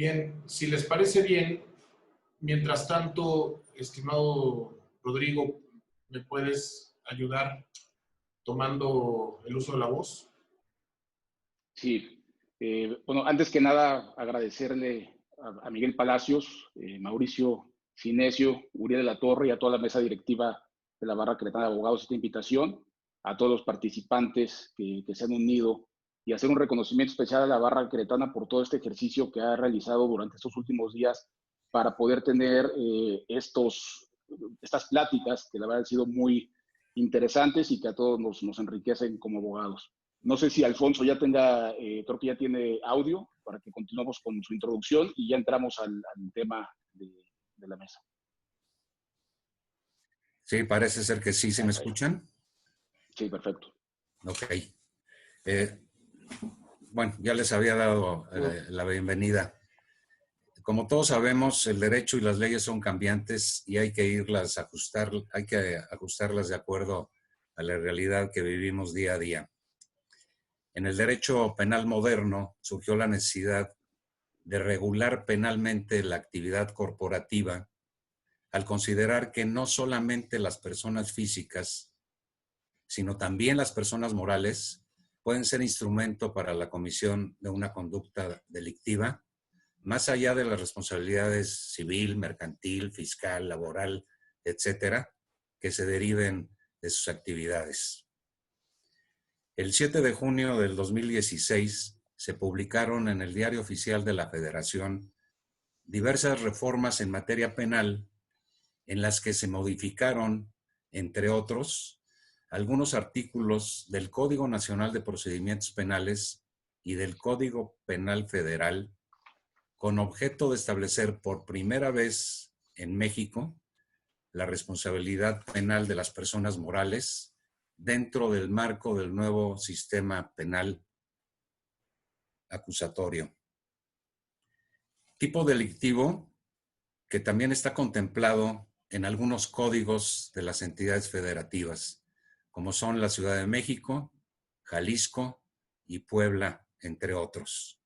Bien, si les parece bien, mientras tanto, estimado Rodrigo, ¿me puedes ayudar tomando el uso de la voz? Sí. Bueno, antes que nada, agradecerle a Miguel Palacios, Mauricio Sinesio, Uriel de la Torre y a toda la mesa directiva de la Barra Queretana de Abogados esta invitación, a todos los participantes que se han unido y hacer un reconocimiento especial a la Barra Queretana por todo este ejercicio que ha realizado durante estos últimos días para poder tener estas pláticas que la verdad han sido muy interesantes y que a todos nos enriquecen como abogados. No sé si Alfonso ya tenga, creo que ya tiene audio para que continuemos con su introducción y ya entramos al tema de la mesa. Sí, parece ser que sí. ¿Se me escuchan? Sí, perfecto. Ok. Bueno, ya les había dado la bienvenida. Como todos sabemos, el derecho y las leyes son cambiantes y hay que ajustarlas de acuerdo a la realidad que vivimos día a día. En el derecho penal moderno surgió la necesidad de regular penalmente la actividad corporativa al considerar que no solamente las personas físicas, sino también las personas morales pueden ser instrumento para la comisión de una conducta delictiva, más allá de las responsabilidades civil, mercantil, fiscal, laboral, etcétera, que se deriven de sus actividades. El 7 de junio del 2016 se publicaron en el Diario Oficial de la Federación diversas reformas en materia penal en las que se modificaron, entre otros, algunos artículos del Código Nacional de Procedimientos Penales y del Código Penal Federal, con objeto de establecer por primera vez en México la responsabilidad penal de las personas morales dentro del marco del nuevo sistema penal acusatorio. Tipo delictivo que también está contemplado en algunos códigos de las entidades federativas, como son la Ciudad de México, Jalisco y Puebla, entre otros.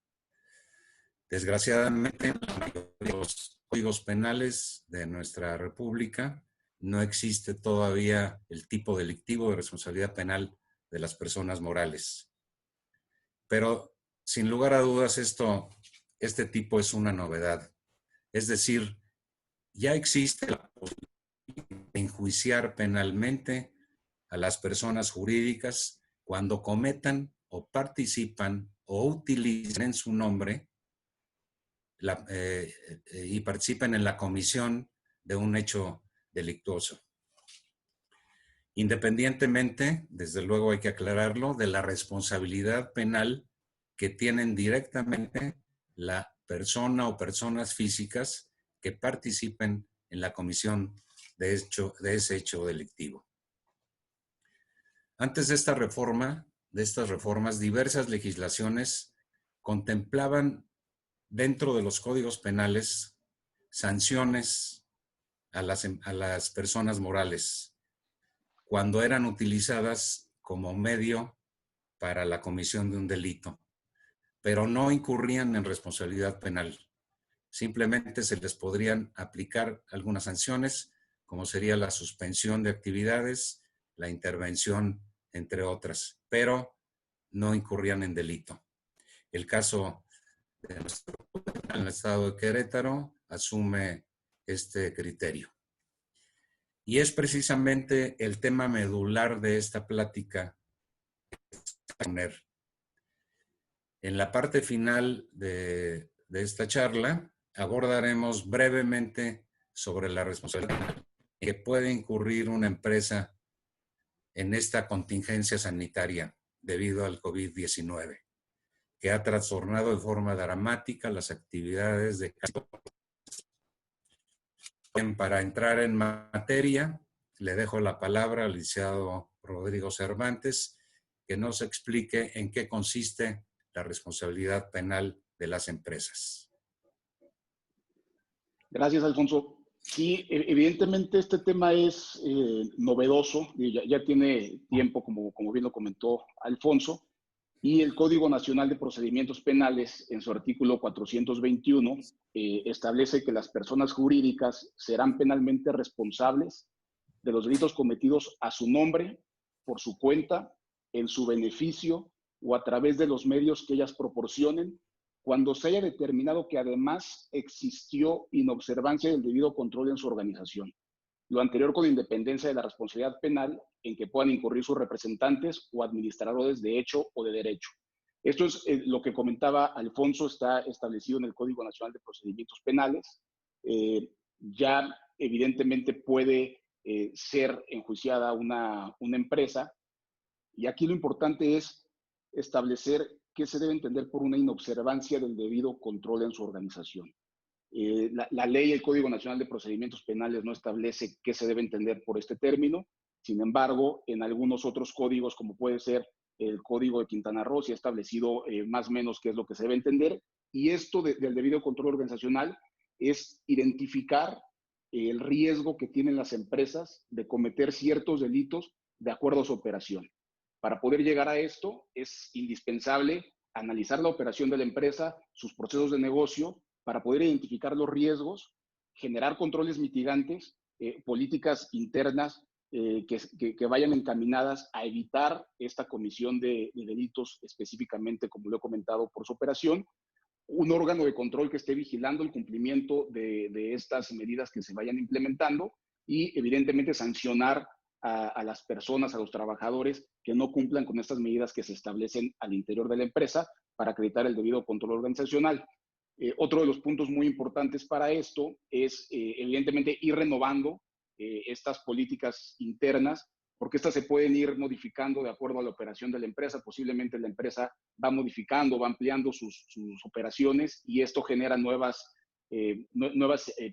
Desgraciadamente, en la mayoría de los códigos penales de nuestra República no existe todavía el tipo delictivo de responsabilidad penal de las personas morales. Pero, sin lugar a dudas, este tipo es una novedad. Es decir, ya existe la posibilidad de enjuiciar penalmente a las personas jurídicas cuando cometan o participan o utilicen en su nombre y participen en la comisión de un hecho delictuoso. Independientemente, desde luego hay que aclararlo, de la responsabilidad penal que tienen directamente la persona o personas físicas que participen en la comisión de ese hecho delictivo. Antes de estas reformas, diversas legislaciones contemplaban dentro de los códigos penales sanciones a las personas morales cuando eran utilizadas como medio para la comisión de un delito, pero no incurrían en responsabilidad penal. Simplemente se les podrían aplicar algunas sanciones, como sería la suspensión de actividades, la intervención, entre otras, pero no incurrían en delito. El caso de nuestro en el estado de Querétaro asume este criterio. Y es precisamente el tema medular de esta plática. En la parte final de esta charla abordaremos brevemente sobre la responsabilidad que puede incurrir una empresa en esta contingencia sanitaria debido al COVID-19, que ha trastornado de forma dramática las actividades de Para entrar en materia, le dejo la palabra al licenciado Rodrigo Cervantes, que nos explique en qué consiste la responsabilidad penal de las empresas. Gracias, Alfonso. Sí, evidentemente este tema es novedoso, ya tiene tiempo, como bien lo comentó Alfonso, Y el Código Nacional de Procedimientos Penales, en su artículo 421, establece que las personas jurídicas serán penalmente responsables de los delitos cometidos a su nombre, por su cuenta, en su beneficio o a través de los medios que ellas proporcionen, cuando se haya determinado que además existió inobservancia del debido control en su organización. Lo anterior con independencia de la responsabilidad penal en que puedan incurrir sus representantes o administradores de hecho o de derecho. Esto es lo que comentaba Alfonso, está establecido en el Código Nacional de Procedimientos Penales. Ya evidentemente puede ser enjuiciada una empresa, y aquí lo importante es establecer qué se debe entender por una inobservancia del debido control en su organización. La ley, el Código Nacional de Procedimientos Penales no establece qué se debe entender por este término. Sin embargo, en algunos otros códigos, como puede ser el Código de Quintana Roo, sí ha establecido más o menos qué es lo que se debe entender. Y esto del debido control organizacional es identificar el riesgo que tienen las empresas de cometer ciertos delitos de acuerdo a su operación. Para poder llegar a esto es indispensable analizar la operación de la empresa, sus procesos de negocio, para poder identificar los riesgos, generar controles mitigantes, políticas internas que vayan encaminadas a evitar esta comisión de delitos específicamente, como lo he comentado, por su operación, un órgano de control que esté vigilando el cumplimiento de estas medidas que se vayan implementando y evidentemente sancionar a las personas, a los trabajadores que no cumplan con estas medidas que se establecen al interior de la empresa para acreditar el debido control organizacional. Otro de los puntos muy importantes para esto es, evidentemente, ir renovando estas políticas internas, porque estas se pueden ir modificando de acuerdo a la operación de la empresa. Posiblemente la empresa va modificando, va ampliando sus operaciones y esto genera nuevas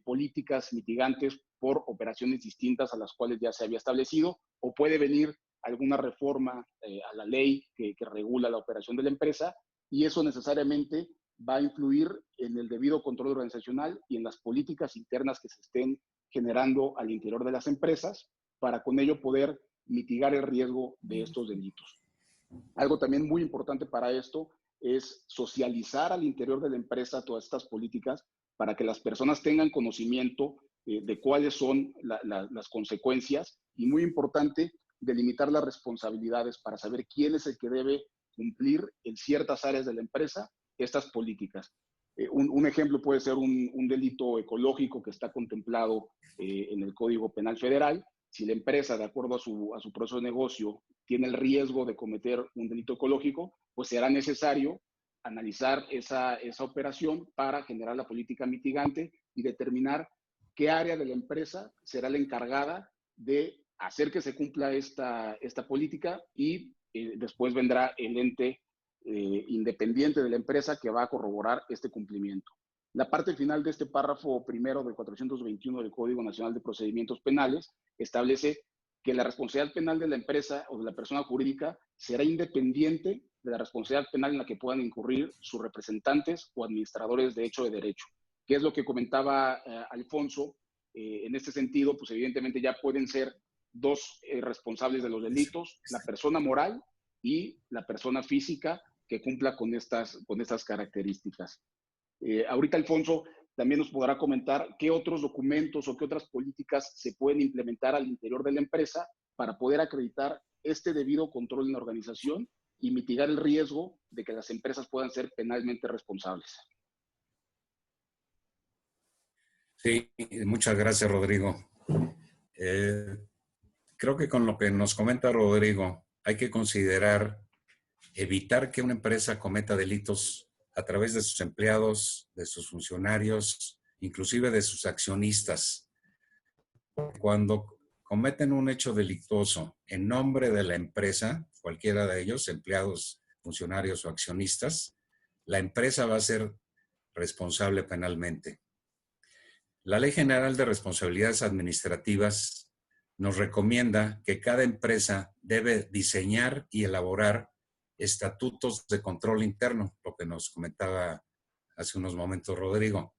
políticas mitigantes por operaciones distintas a las cuales ya se había establecido, o puede venir alguna reforma a la ley que regula la operación de la empresa, y eso necesariamente va a influir en el debido control organizacional y en las políticas internas que se estén generando al interior de las empresas para con ello poder mitigar el riesgo de estos delitos. Algo también muy importante para esto es socializar al interior de la empresa todas estas políticas para que las personas tengan conocimiento de cuáles son las consecuencias, y muy importante, delimitar las responsabilidades para saber quién es el que debe cumplir en ciertas áreas de la empresa estas políticas. Un ejemplo puede ser un delito ecológico que está contemplado en el Código Penal Federal. Si la empresa, de acuerdo a su proceso de negocio, tiene el riesgo de cometer un delito ecológico, pues será necesario analizar esa operación para generar la política mitigante y determinar qué área de la empresa será la encargada de hacer que se cumpla esta política, y después vendrá el ente independiente de la empresa que va a corroborar este cumplimiento. La parte final de este párrafo primero del 421 del Código Nacional de Procedimientos Penales establece que la responsabilidad penal de la empresa o de la persona jurídica será independiente de la responsabilidad penal en la que puedan incurrir sus representantes o administradores de hecho o de derecho. ¿Qué es lo que comentaba Alfonso? En este sentido, pues evidentemente ya pueden ser dos responsables de los delitos, la persona moral y la persona física que cumpla con estas características. Ahorita Alfonso también nos podrá comentar qué otros documentos o qué otras políticas se pueden implementar al interior de la empresa para poder acreditar este debido control en la organización y mitigar el riesgo de que las empresas puedan ser penalmente responsables. Sí, muchas gracias, Rodrigo. Creo que con lo que nos comenta Rodrigo, hay que considerar evitar que una empresa cometa delitos a través de sus empleados, de sus funcionarios, inclusive de sus accionistas. Cuando cometen un hecho delictuoso en nombre de la empresa, cualquiera de ellos, empleados, funcionarios o accionistas, la empresa va a ser responsable penalmente. La Ley General de Responsabilidades Administrativas nos recomienda que cada empresa debe diseñar y elaborar estatutos de control interno, lo que nos comentaba hace unos momentos Rodrigo,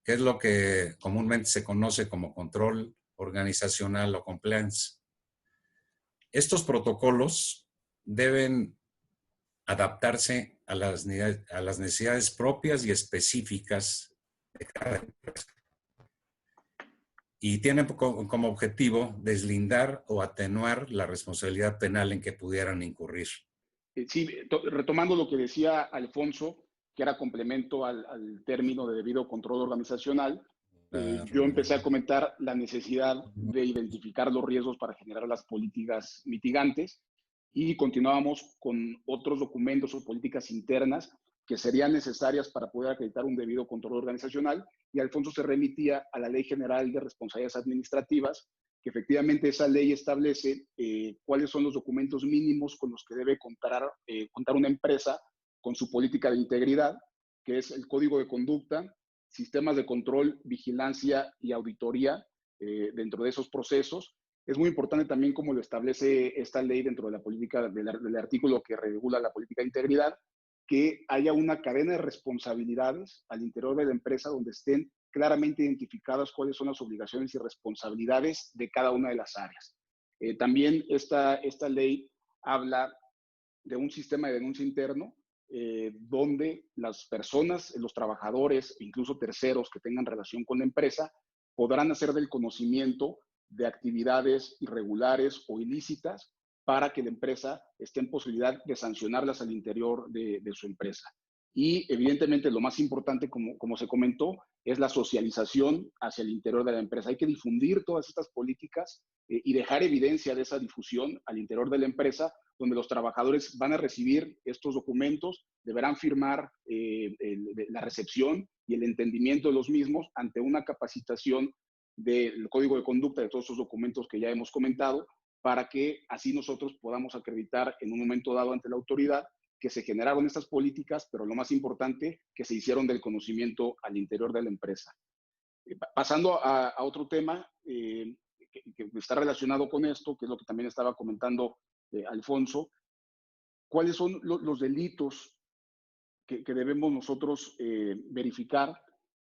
que es lo que comúnmente se conoce como control organizacional o compliance. Estos protocolos deben adaptarse a las necesidades propias y específicas de cada empresa. Y tiene como objetivo deslindar o atenuar la responsabilidad penal en que pudieran incurrir. Sí, retomando lo que decía Alfonso, que era complemento al término de debido control organizacional, yo empecé a comentar la necesidad de identificar los riesgos para generar las políticas mitigantes y continuábamos con otros documentos o políticas internas que serían necesarias para poder acreditar un debido control organizacional, y Alfonso se remitía a la Ley General de Responsabilidades Administrativas, que efectivamente esa ley establece cuáles son los documentos mínimos con los que debe contar una empresa con su política de integridad, que es el código de conducta, sistemas de control, vigilancia y auditoría dentro de esos procesos. Es muy importante también cómo lo establece esta ley dentro de la política, del artículo que regula la política de integridad, que haya una cadena de responsabilidades al interior de la empresa donde estén claramente identificadas cuáles son las obligaciones y responsabilidades de cada una de las áreas. También esta ley habla de un sistema de denuncia interno donde las personas, los trabajadores, incluso terceros que tengan relación con la empresa, podrán hacer del conocimiento de actividades irregulares o ilícitas para que la empresa esté en posibilidad de sancionarlas al interior de su empresa. Y evidentemente lo más importante, como se comentó, es la socialización hacia el interior de la empresa. Hay que difundir todas estas políticas y dejar evidencia de esa difusión al interior de la empresa, donde los trabajadores van a recibir estos documentos, deberán firmar la recepción y el entendimiento de los mismos ante una capacitación del código de conducta de todos esos documentos que ya hemos comentado, para que así nosotros podamos acreditar en un momento dado ante la autoridad que se generaron estas políticas, pero lo más importante, que se hicieron del conocimiento al interior de la empresa. Pasando a otro tema que está relacionado con esto, que es lo que también estaba comentando Alfonso, ¿cuáles son los delitos que debemos nosotros verificar?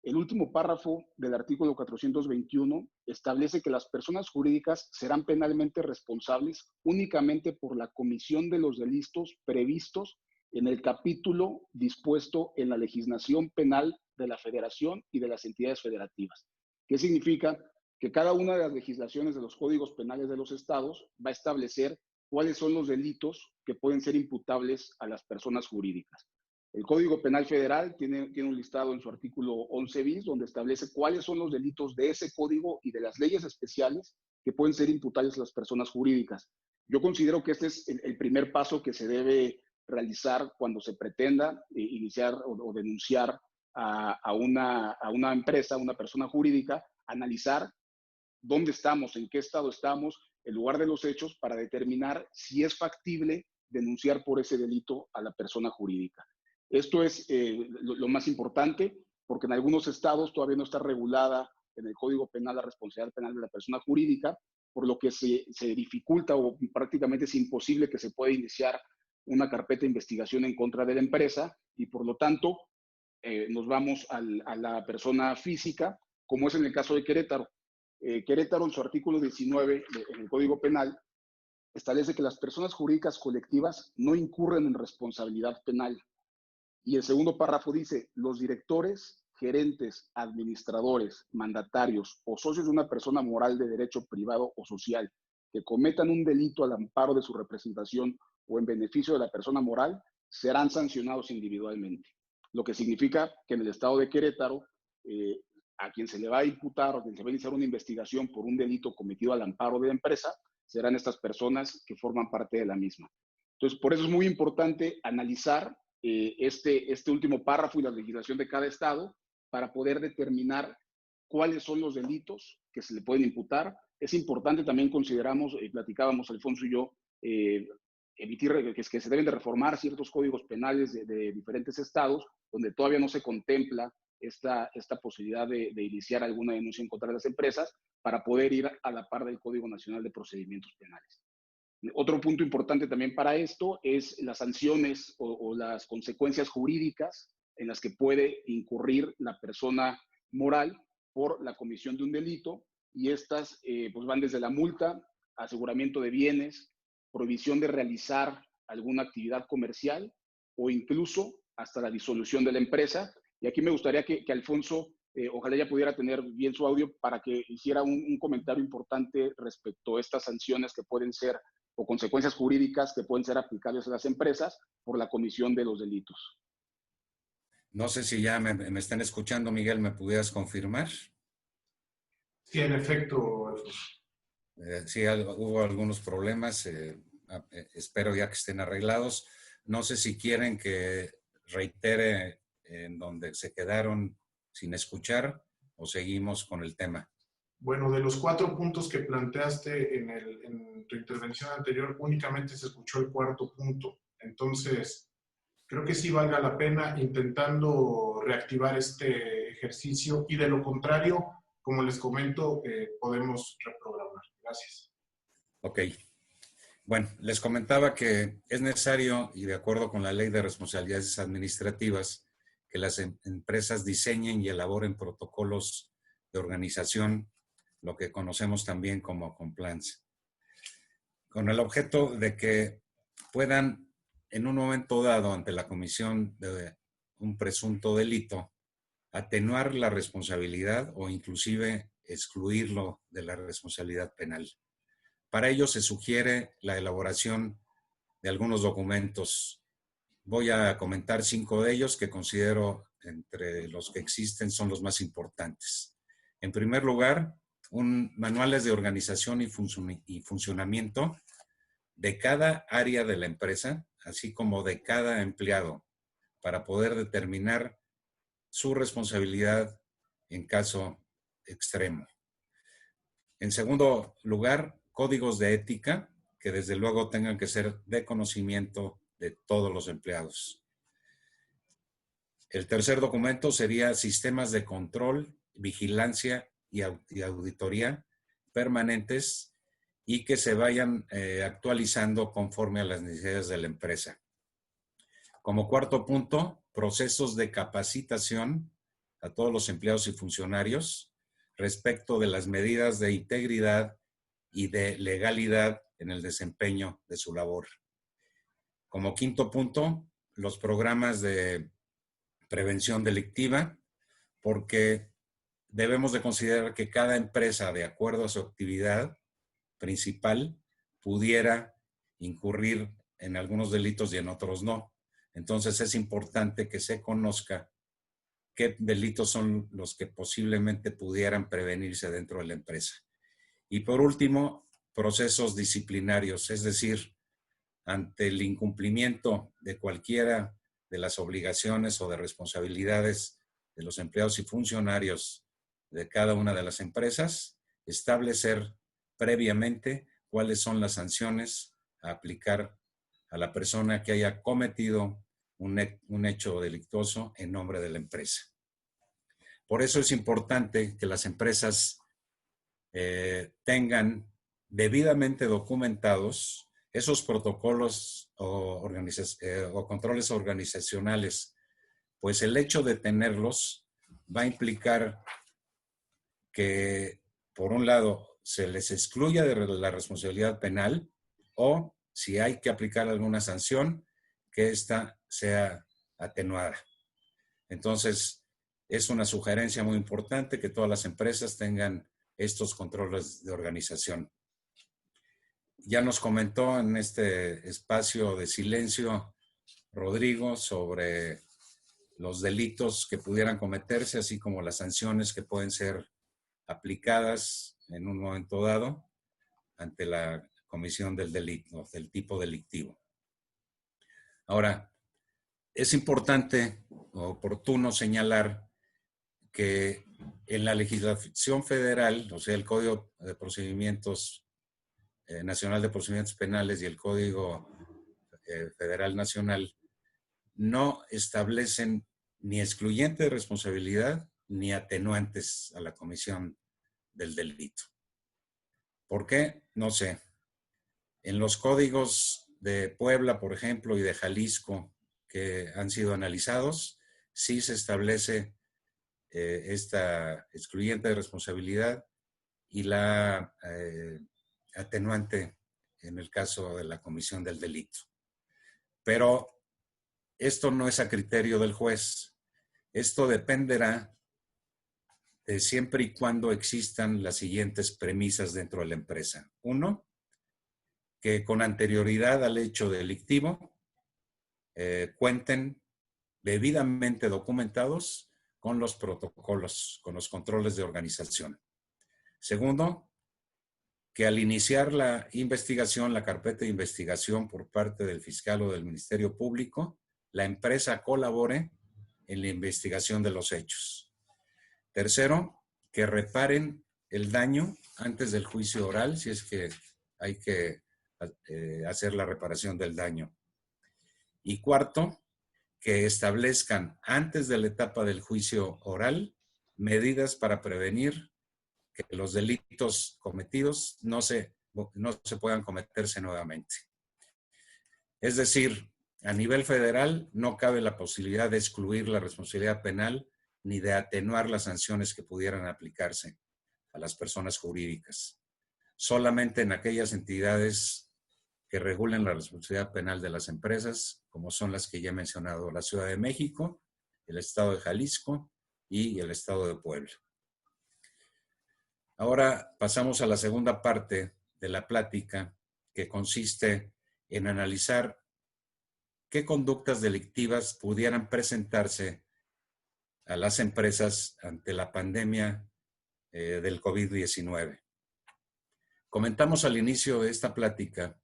El último párrafo del artículo 421 establece que las personas jurídicas serán penalmente responsables únicamente por la comisión de los delitos previstos en el capítulo dispuesto en la legislación penal de la Federación y de las entidades federativas. ¿Qué significa? Que cada una de las legislaciones de los códigos penales de los estados va a establecer cuáles son los delitos que pueden ser imputables a las personas jurídicas. El Código Penal Federal tiene un listado en su artículo 11 bis, donde establece cuáles son los delitos de ese código y de las leyes especiales que pueden ser imputables a las personas jurídicas. Yo considero que este es el primer paso que se debe realizar cuando se pretenda iniciar o denunciar a una empresa, a una persona jurídica, analizar dónde estamos, en qué estado estamos, el lugar de los hechos, para determinar si es factible denunciar por ese delito a la persona jurídica. Esto es lo más importante, porque en algunos estados todavía no está regulada en el Código Penal la responsabilidad penal de la persona jurídica, por lo que se dificulta o prácticamente es imposible que se pueda iniciar una carpeta de investigación en contra de la empresa, y por lo tanto nos vamos a la persona física, como es en el caso de Querétaro. Querétaro, en su artículo 19 en el Código Penal, establece que las personas jurídicas colectivas no incurren en responsabilidad penal. Y el segundo párrafo dice: los directores, gerentes, administradores, mandatarios o socios de una persona moral de derecho privado o social que cometan un delito al amparo de su representación o en beneficio de la persona moral serán sancionados individualmente. Lo que significa que en el estado de Querétaro, a quien se le va a imputar o a quien se va a iniciar una investigación por un delito cometido al amparo de la empresa, serán estas personas que forman parte de la misma. Entonces, por eso es muy importante analizar este último párrafo y la legislación de cada estado para poder determinar cuáles son los delitos que se le pueden imputar. Es importante también, consideramos, platicábamos Alfonso y yo, que se deben de reformar ciertos códigos penales de diferentes estados donde todavía no se contempla esta posibilidad de iniciar alguna denuncia en contra de las empresas, para poder ir a la par del Código Nacional de Procedimientos Penales. Otro punto importante también para esto es las sanciones o las consecuencias jurídicas en las que puede incurrir la persona moral por la comisión de un delito, y estas pues van desde la multa, aseguramiento de bienes, prohibición de realizar alguna actividad comercial o incluso hasta la disolución de la empresa. Y aquí me gustaría que Alfonso, ojalá ya pudiera tener bien su audio para que hiciera un comentario importante respecto a estas sanciones que pueden ser, o consecuencias jurídicas que pueden ser aplicables a las empresas por la comisión de los delitos. No sé si ya me están escuchando, Miguel, ¿me pudieras confirmar? Sí, en efecto, Alfonso. Sí, hubo algunos problemas, espero ya que estén arreglados. No sé si quieren que reitere en donde se quedaron sin escuchar o seguimos con el tema. Bueno, de los 4 puntos que planteaste en tu intervención anterior, únicamente se escuchó el 4.º punto. Entonces, creo que sí valga la pena intentando reactivar este ejercicio y de lo contrario, como les comento, podemos reprogramar. Gracias. Ok. Bueno, les comentaba que es necesario, y de acuerdo con la Ley de Responsabilidades Administrativas, que las empresas diseñen y elaboren protocolos de organización, lo que conocemos también como compliance, con el objeto de que puedan, en un momento dado, ante la comisión de un presunto delito, atenuar la responsabilidad o inclusive excluirlo de la responsabilidad penal. Para ello se sugiere la elaboración de algunos documentos. Voy a comentar 5 de ellos que considero entre los que existen son los más importantes. En primer lugar, manuales de organización y funcionamiento de cada área de la empresa, así como de cada empleado, para poder determinar su responsabilidad en caso extremo. En segundo lugar, códigos de ética que desde luego tengan que ser de conocimiento de todos los empleados. El tercer documento sería sistemas de control, vigilancia y auditoría permanentes y que se vayan actualizando conforme a las necesidades de la empresa. Como cuarto punto, procesos de capacitación a todos los empleados y funcionarios respecto de las medidas de integridad y de legalidad en el desempeño de su labor. Como quinto punto, los programas de prevención delictiva, porque debemos de considerar que cada empresa, de acuerdo a su actividad principal, pudiera incurrir en algunos delitos y en otros no. Entonces es importante que se conozca qué delitos son los que posiblemente pudieran prevenirse dentro de la empresa. Y por último, procesos disciplinarios, es decir, ante el incumplimiento de cualquiera de las obligaciones o de responsabilidades de los empleados y funcionarios de cada una de las empresas, establecer previamente cuáles son las sanciones a aplicar a la persona que haya cometido un hecho delictuoso en nombre de la empresa. Por eso es importante que las empresas tengan debidamente documentados esos protocolos o controles organizacionales, pues el hecho de tenerlos va a implicar que, por un lado, se les excluya de la responsabilidad penal o, si hay que aplicar alguna sanción, que ésta sea atenuada. Entonces, es una sugerencia muy importante que todas las empresas tengan estos controles de organización. Ya nos comentó en este espacio de silencio Rodrigo sobre los delitos que pudieran cometerse, así como las sanciones que pueden ser aplicadas en un momento dado ante la comisión del delito, del tipo delictivo. Ahora, es importante o oportuno señalar que en la legislación federal, o sea, el Código de Procedimientos Nacional de Procedimientos Penales y el Código Federal Nacional, no establecen ni excluyente de responsabilidad ni atenuantes a la comisión del delito. ¿Por qué? No sé. En los códigos de Puebla, por ejemplo, y de Jalisco, que han sido analizados, sí se establece esta excluyente de responsabilidad y la atenuante en el caso de la comisión del delito. Pero esto no es a criterio del juez. Esto dependerá de siempre y cuando existan las siguientes premisas dentro de la empresa. Uno, que con anterioridad al hecho delictivo cuenten debidamente documentados con los protocolos, con los controles de organización. Segundo, que al iniciar la investigación, la carpeta de investigación por parte del fiscal o del Ministerio Público, la empresa colabore en la investigación de los hechos. Tercero, que reparen el daño antes del juicio oral, si es que hay que hacer la reparación del daño. Y cuarto, que establezcan antes de la etapa del juicio oral medidas para prevenir que los delitos cometidos no se puedan cometerse nuevamente. Es decir, a nivel federal no cabe la posibilidad de excluir la responsabilidad penal ni de atenuar las sanciones que pudieran aplicarse a las personas jurídicas. Solamente en aquellas entidades que regulen la responsabilidad penal de las empresas, como son las que ya he mencionado, la Ciudad de México, el Estado de Jalisco y el Estado de Puebla. Ahora pasamos a la segunda parte de la plática, que consiste en analizar qué conductas delictivas pudieran presentarse a las empresas ante la pandemia del COVID-19. Comentamos al inicio de esta plática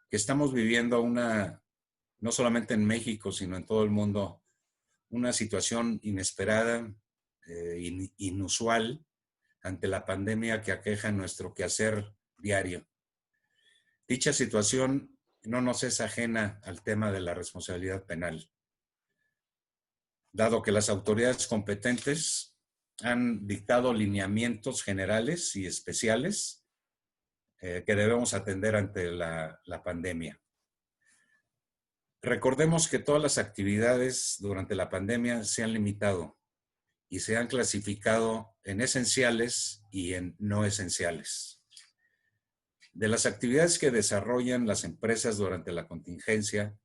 que estamos viviendo no solamente en México, sino en todo el mundo, una situación inesperada, inusual, ante la pandemia que aqueja nuestro quehacer diario. Dicha situación no nos es ajena al tema de la responsabilidad penal, dado que las autoridades competentes han dictado lineamientos generales y especiales que debemos atender ante la pandemia. Recordemos que todas las actividades durante la pandemia se han limitado y se han clasificado en esenciales y en no esenciales. De las actividades que desarrollan las empresas durante la contingencia,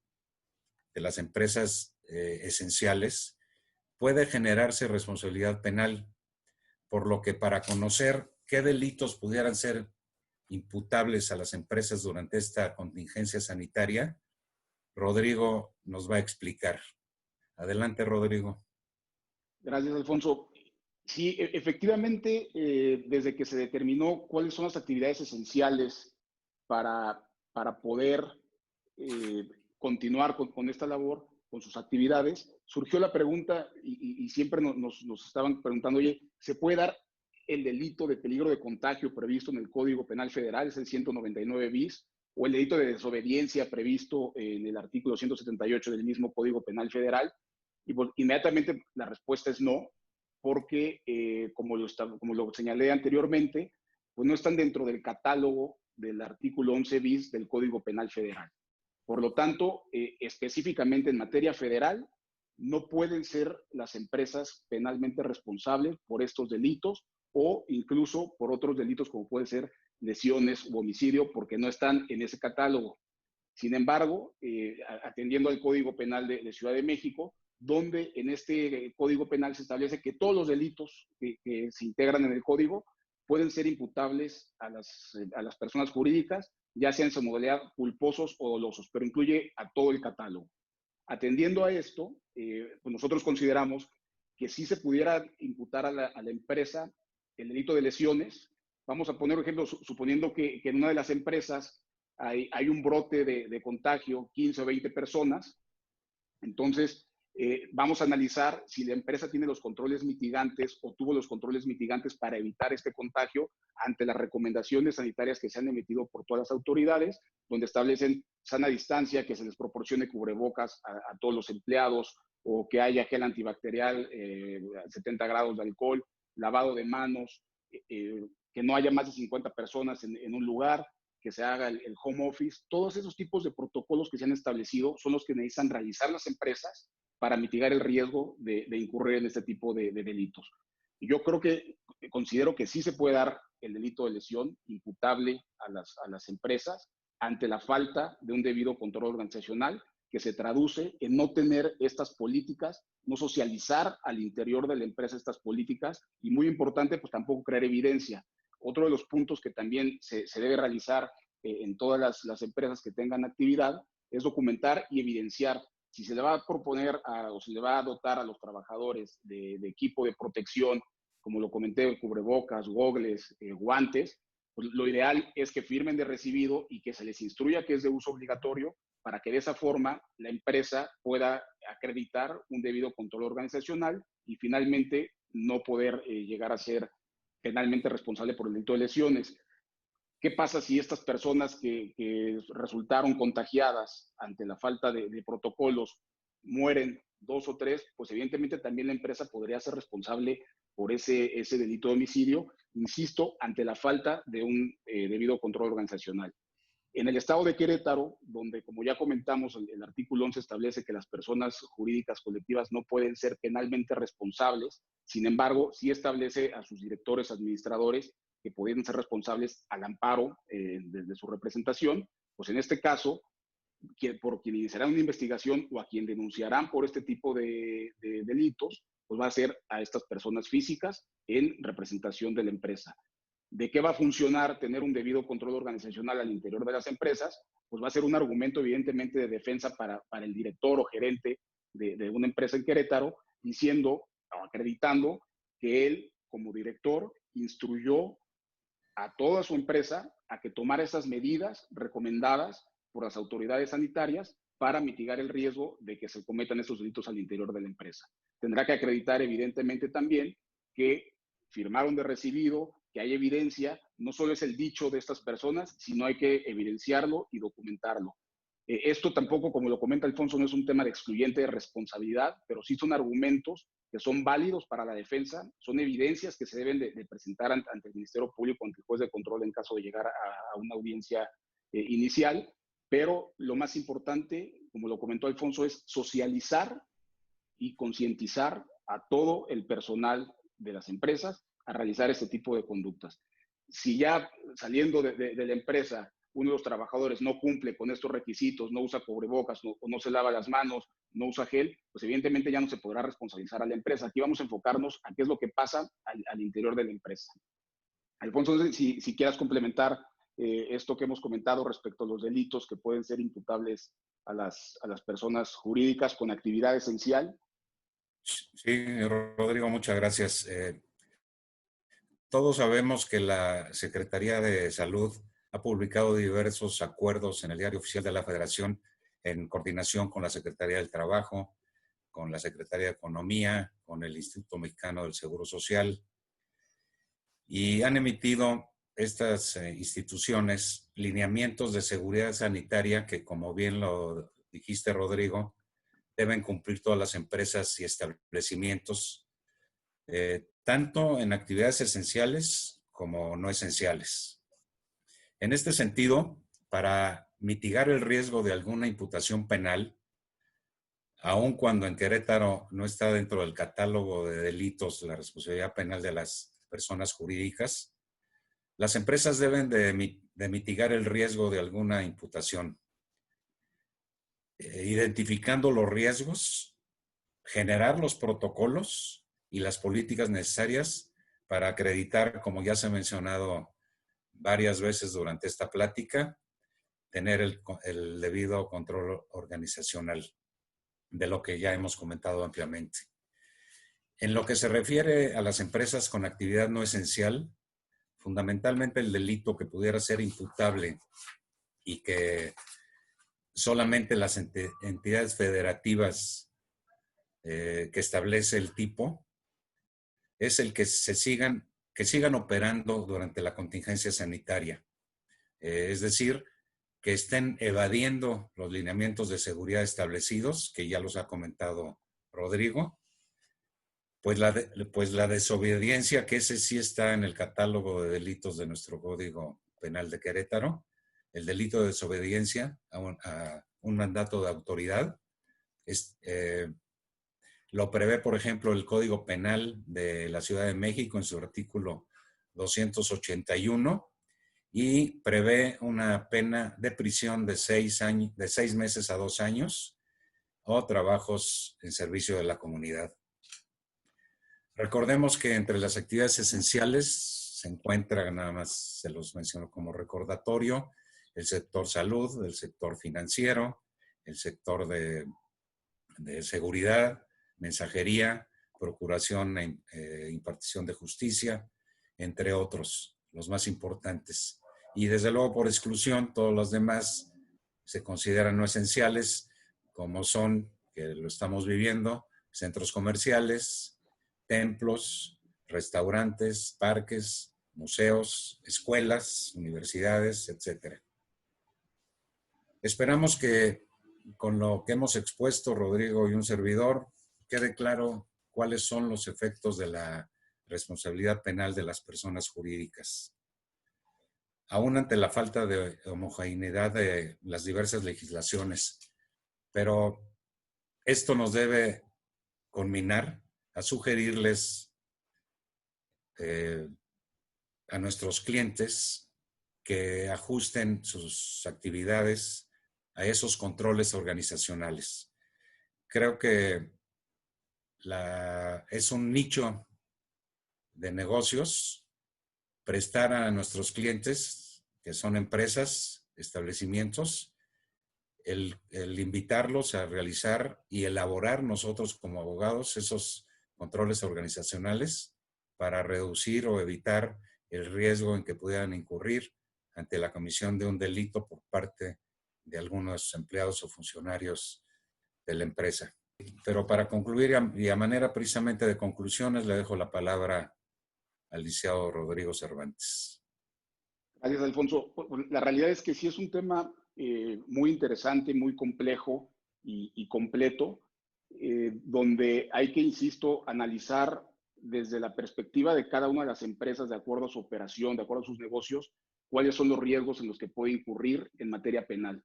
de las empresas esenciales, puede generarse responsabilidad penal, por lo que para conocer qué delitos pudieran ser imputables a las empresas durante esta contingencia sanitaria, Rodrigo nos va a explicar. Adelante, Rodrigo. Gracias, Alfonso. Sí, efectivamente, desde que se determinó cuáles son las actividades esenciales para poder continuar con esta labor, con sus actividades, surgió la pregunta y siempre nos estaban preguntando, oye, ¿se puede dar el delito de peligro de contagio previsto en el Código Penal Federal, es el 199 bis, o el delito de desobediencia previsto en el artículo 178 del mismo Código Penal Federal? Y pues, inmediatamente la respuesta es no, porque como lo señalé anteriormente, pues no están dentro del catálogo del artículo 11 bis del Código Penal Federal. Por lo tanto, específicamente en materia federal, no pueden ser las empresas penalmente responsables por estos delitos o incluso por otros delitos como puede ser lesiones u homicidio, porque no están en ese catálogo. Sin embargo, atendiendo al Código Penal de Ciudad de México, donde en este Código Penal se establece que todos los delitos que se integran en el Código pueden ser imputables a las personas jurídicas, ya sean en su modalidad culposos o dolosos, pero incluye a todo el catálogo. Atendiendo a esto, pues nosotros consideramos que sí se pudiera imputar a la empresa el delito de lesiones. Vamos a poner un ejemplo, suponiendo que en una de las empresas hay un brote de contagio, 15 o 20 personas. Entonces, vamos a analizar si la empresa tiene los controles mitigantes o tuvo los controles mitigantes para evitar este contagio ante las recomendaciones sanitarias que se han emitido por todas las autoridades, donde establecen sana distancia, que se les proporcione cubrebocas a todos los empleados, o que haya gel antibacterial, 70 grados de alcohol, lavado de manos, que no haya más de 50 personas en un lugar, que se haga el home office. Todos esos tipos de protocolos que se han establecido son los que necesitan realizar las empresas para mitigar el riesgo de incurrir en este tipo de delitos. Y yo considero que sí se puede dar el delito de lesión imputable a las empresas ante la falta de un debido control organizacional que se traduce en no tener estas políticas, no socializar al interior de la empresa estas políticas y, muy importante, pues tampoco crear evidencia. Otro de los puntos que también se debe realizar en todas las empresas que tengan actividad es documentar y evidenciar. Si se le va a proponer o se le va a dotar a los trabajadores de equipo de protección, como lo comenté, cubrebocas, gogles, guantes, pues lo ideal es que firmen de recibido y que se les instruya que es de uso obligatorio, para que de esa forma la empresa pueda acreditar un debido control organizacional y finalmente no poder llegar a ser penalmente responsable por el delito de lesiones. ¿Qué pasa si estas personas que resultaron contagiadas ante la falta de protocolos mueren 2 o 3? Pues evidentemente también la empresa podría ser responsable por ese delito de homicidio, insisto, ante la falta de un debido control organizacional. En el estado de Querétaro, donde, como ya comentamos, el artículo 11 establece que las personas jurídicas colectivas no pueden ser penalmente responsables, sin embargo, sí establece a sus directores, administradores, que pueden ser responsables al amparo desde su representación. Pues en este caso, por quien iniciarán una investigación o a quien denunciarán por este tipo de delitos, pues va a ser a estas personas físicas en representación de la empresa. ¿De qué va a funcionar tener un debido control organizacional al interior de las empresas? Pues va a ser un argumento evidentemente de defensa para el director o gerente de una empresa en Querétaro, diciendo o acreditando que él, como director, instruyó a toda su empresa a que tomara esas medidas recomendadas por las autoridades sanitarias para mitigar el riesgo de que se cometan esos delitos al interior de la empresa. Tendrá que acreditar evidentemente también que firmaron de recibido, que hay evidencia, no solo es el dicho de estas personas, sino hay que evidenciarlo y documentarlo. Esto tampoco, como lo comenta Alfonso, no es un tema de excluyente de responsabilidad, pero sí son argumentos que son válidos para la defensa, son evidencias que se deben de presentar ante el Ministerio Público, ante el juez de control en caso de llegar a una audiencia inicial, pero lo más importante, como lo comentó Alfonso, es socializar y concientizar a todo el personal de las empresas a realizar este tipo de conductas. Si ya saliendo de la empresa uno de los trabajadores no cumple con estos requisitos, no usa cubrebocas, no se lava las manos, no usa gel, pues evidentemente ya no se podrá responsabilizar a la empresa. Aquí vamos a enfocarnos a qué es lo que pasa al interior de la empresa. Alfonso, si quieras complementar esto que hemos comentado respecto a los delitos que pueden ser imputables a las personas jurídicas con actividad esencial. Sí, Rodrigo, muchas gracias. Todos sabemos que la Secretaría de Salud ha publicado diversos acuerdos en el Diario Oficial de la Federación en coordinación con la Secretaría del Trabajo, con la Secretaría de Economía, con el Instituto Mexicano del Seguro Social, y han emitido estas instituciones lineamientos de seguridad sanitaria que, como bien lo dijiste, Rodrigo, deben cumplir todas las empresas y establecimientos, tanto en actividades esenciales como no esenciales. En este sentido, para mitigar el riesgo de alguna imputación penal, aun cuando en Querétaro no está dentro del catálogo de delitos la responsabilidad penal de las personas jurídicas, las empresas deben de mitigar el riesgo de alguna imputación, identificando los riesgos, generar los protocolos y las políticas necesarias para acreditar, como ya se ha mencionado varias veces durante esta plática, tener el debido control organizacional, de lo que ya hemos comentado ampliamente. En lo que se refiere a las empresas con actividad no esencial, fundamentalmente el delito que pudiera ser imputable y que solamente las entidades federativas que establece el tipo es el que sigan operando durante la contingencia sanitaria. Es decir, que estén evadiendo los lineamientos de seguridad establecidos, que ya los ha comentado Rodrigo, pues la desobediencia, que ese sí está en el catálogo de delitos de nuestro Código Penal de Querétaro, el delito de desobediencia a un mandato de autoridad, lo prevé, por ejemplo, el Código Penal de la Ciudad de México en su artículo 281, y prevé una pena de prisión de 6 meses a 2 años o trabajos en servicio de la comunidad. Recordemos que entre las actividades esenciales se encuentra, nada más se los menciono como recordatorio, el sector salud, el sector financiero, el sector de seguridad, mensajería, procuración e impartición de justicia, entre otros, los más importantes. Y desde luego, por exclusión, todos los demás se consideran no esenciales, como son, que lo estamos viviendo, centros comerciales, templos, restaurantes, parques, museos, escuelas, universidades, etc. Esperamos que con lo que hemos expuesto, Rodrigo y un servidor, quede claro cuáles son los efectos de la responsabilidad penal de las personas jurídicas. Aún ante la falta de homogeneidad de las diversas legislaciones, pero esto nos debe conminar a sugerirles a nuestros clientes que ajusten sus actividades a esos controles organizacionales. Creo que es un nicho de negocios prestar a nuestros clientes, que son empresas, establecimientos, el invitarlos a realizar y elaborar nosotros como abogados esos controles organizacionales para reducir o evitar el riesgo en que pudieran incurrir ante la comisión de un delito por parte de algunos empleados o funcionarios de la empresa. Pero para concluir, y a manera precisamente de conclusiones, le dejo la palabra al licenciado Rodrigo Cervantes. Gracias, Alfonso. La realidad es que sí es un tema muy interesante, muy complejo y completo, donde hay que, insisto, analizar desde la perspectiva de cada una de las empresas, de acuerdo a su operación, de acuerdo a sus negocios, cuáles son los riesgos en los que puede incurrir en materia penal.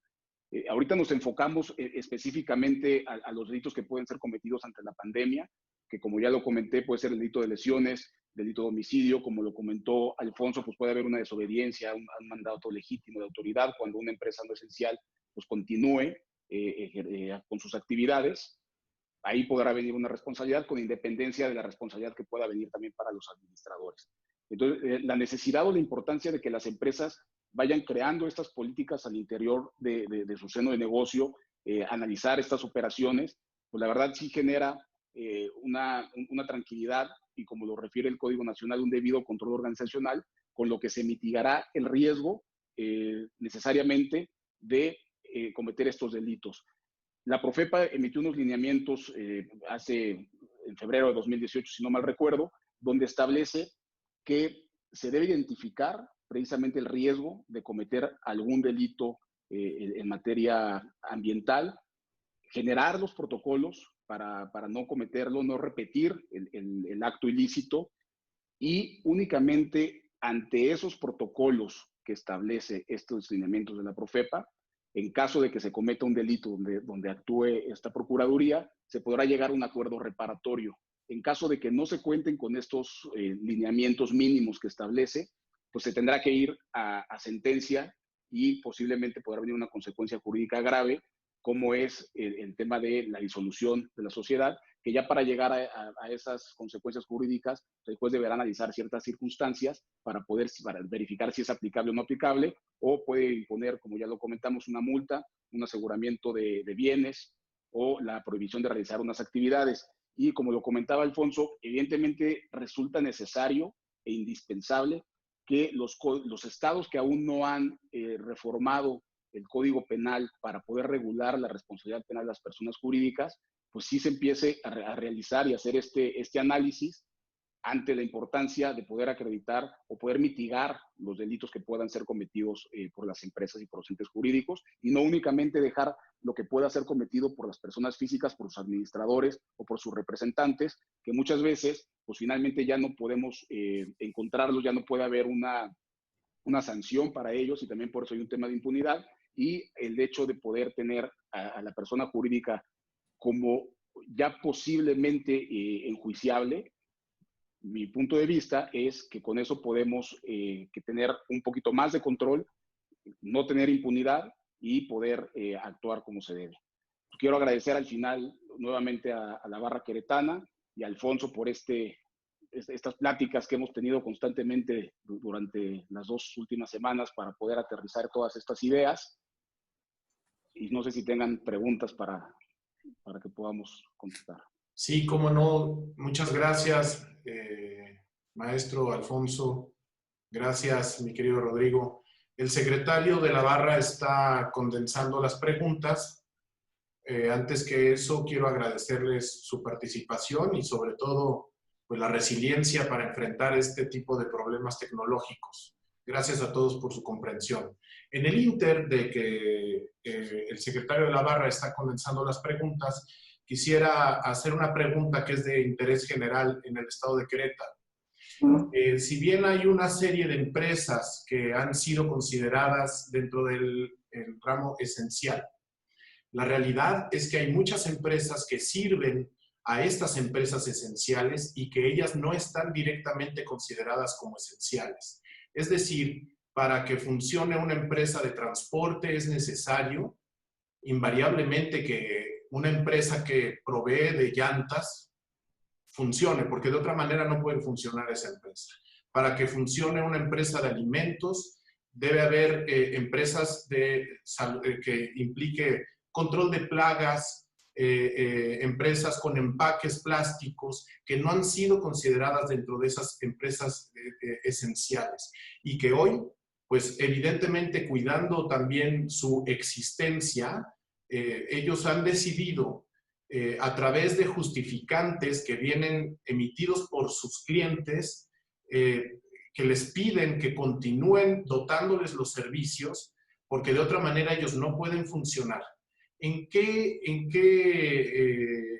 Ahorita nos enfocamos específicamente a los delitos que pueden ser cometidos ante la pandemia, que como ya lo comenté, puede ser el delito de lesiones, delito de homicidio, como lo comentó Alfonso, pues puede haber una desobediencia, un mandato legítimo de autoridad cuando una empresa no esencial pues continúe con sus actividades. Ahí podrá venir una responsabilidad con independencia de la responsabilidad que pueda venir también para los administradores. Entonces, la necesidad o la importancia de que las empresas vayan creando estas políticas al interior de su seno de negocio, analizar estas operaciones, pues la verdad sí genera una tranquilidad y, como lo refiere el Código Nacional, un debido control organizacional, con lo que se mitigará el riesgo necesariamente de cometer estos delitos. La Profepa emitió unos lineamientos en febrero de 2018, si no mal recuerdo, donde establece que se debe identificar precisamente el riesgo de cometer algún delito en materia ambiental, generar los protocolos para no cometerlo, no repetir el acto ilícito, y únicamente ante esos protocolos que establece estos lineamientos de la Profepa, en caso de que se cometa un delito donde actúe esta Procuraduría, se podrá llegar a un acuerdo reparatorio. En caso de que no se cuenten con estos lineamientos mínimos que establece, pues se tendrá que ir a sentencia y posiblemente podrá venir una consecuencia jurídica grave, como es el tema de la disolución de la sociedad, que ya para llegar a esas consecuencias jurídicas, después deberá analizar ciertas circunstancias para verificar si es aplicable o no aplicable, o puede imponer, como ya lo comentamos, una multa, un aseguramiento de bienes o la prohibición de realizar unas actividades. Y como lo comentaba Alfonso, evidentemente resulta necesario e indispensable que los estados que aún no han reformado el Código Penal para poder regular la responsabilidad penal de las personas jurídicas, pues sí se empiece a realizar y hacer este análisis ante la importancia de poder acreditar o poder mitigar los delitos que puedan ser cometidos por las empresas y por los entes jurídicos, y no únicamente dejar lo que pueda ser cometido por las personas físicas, por sus administradores o por sus representantes, que muchas veces, pues finalmente ya no podemos encontrarlos, ya no puede haber una sanción para ellos, y también por eso hay un tema de impunidad, y el hecho de poder tener a la persona jurídica como ya posiblemente enjuiciable. Mi punto de vista es que con eso podemos que tener un poquito más de control, no tener impunidad y poder actuar como se debe. quiero agradecer al final nuevamente a la barra queretana y a Alfonso por estas pláticas que hemos tenido constantemente durante las 2 últimas semanas para poder aterrizar todas estas ideas. Y no sé si tengan preguntas para que podamos contestar. Sí, cómo no. Muchas gracias, maestro Alfonso. Gracias, mi querido Rodrigo. El secretario de la barra está condensando las preguntas. Antes que eso, quiero agradecerles su participación y sobre todo pues, la resiliencia para enfrentar este tipo de problemas tecnológicos. Gracias a todos por su comprensión. En el inter de que el secretario de la barra está condensando las preguntas, quisiera hacer una pregunta que es de interés general en el estado de Querétaro. Si bien hay una serie de empresas que han sido consideradas dentro del ramo esencial, la realidad es que hay muchas empresas que sirven a estas empresas esenciales y que ellas no están directamente consideradas como esenciales. Es decir, para que funcione una empresa de transporte es necesario invariablemente que una empresa que provee de llantas funcione, porque de otra manera no puede funcionar esa empresa. Para que funcione una empresa de alimentos, debe haber empresas que implique control de plagas, empresas con empaques plásticos que no han sido consideradas dentro de esas empresas esenciales y que hoy, pues evidentemente cuidando también su existencia, ellos han decidido a través de justificantes que vienen emitidos por sus clientes, que les piden que continúen dotándoles los servicios, porque de otra manera ellos no pueden funcionar. ¿En qué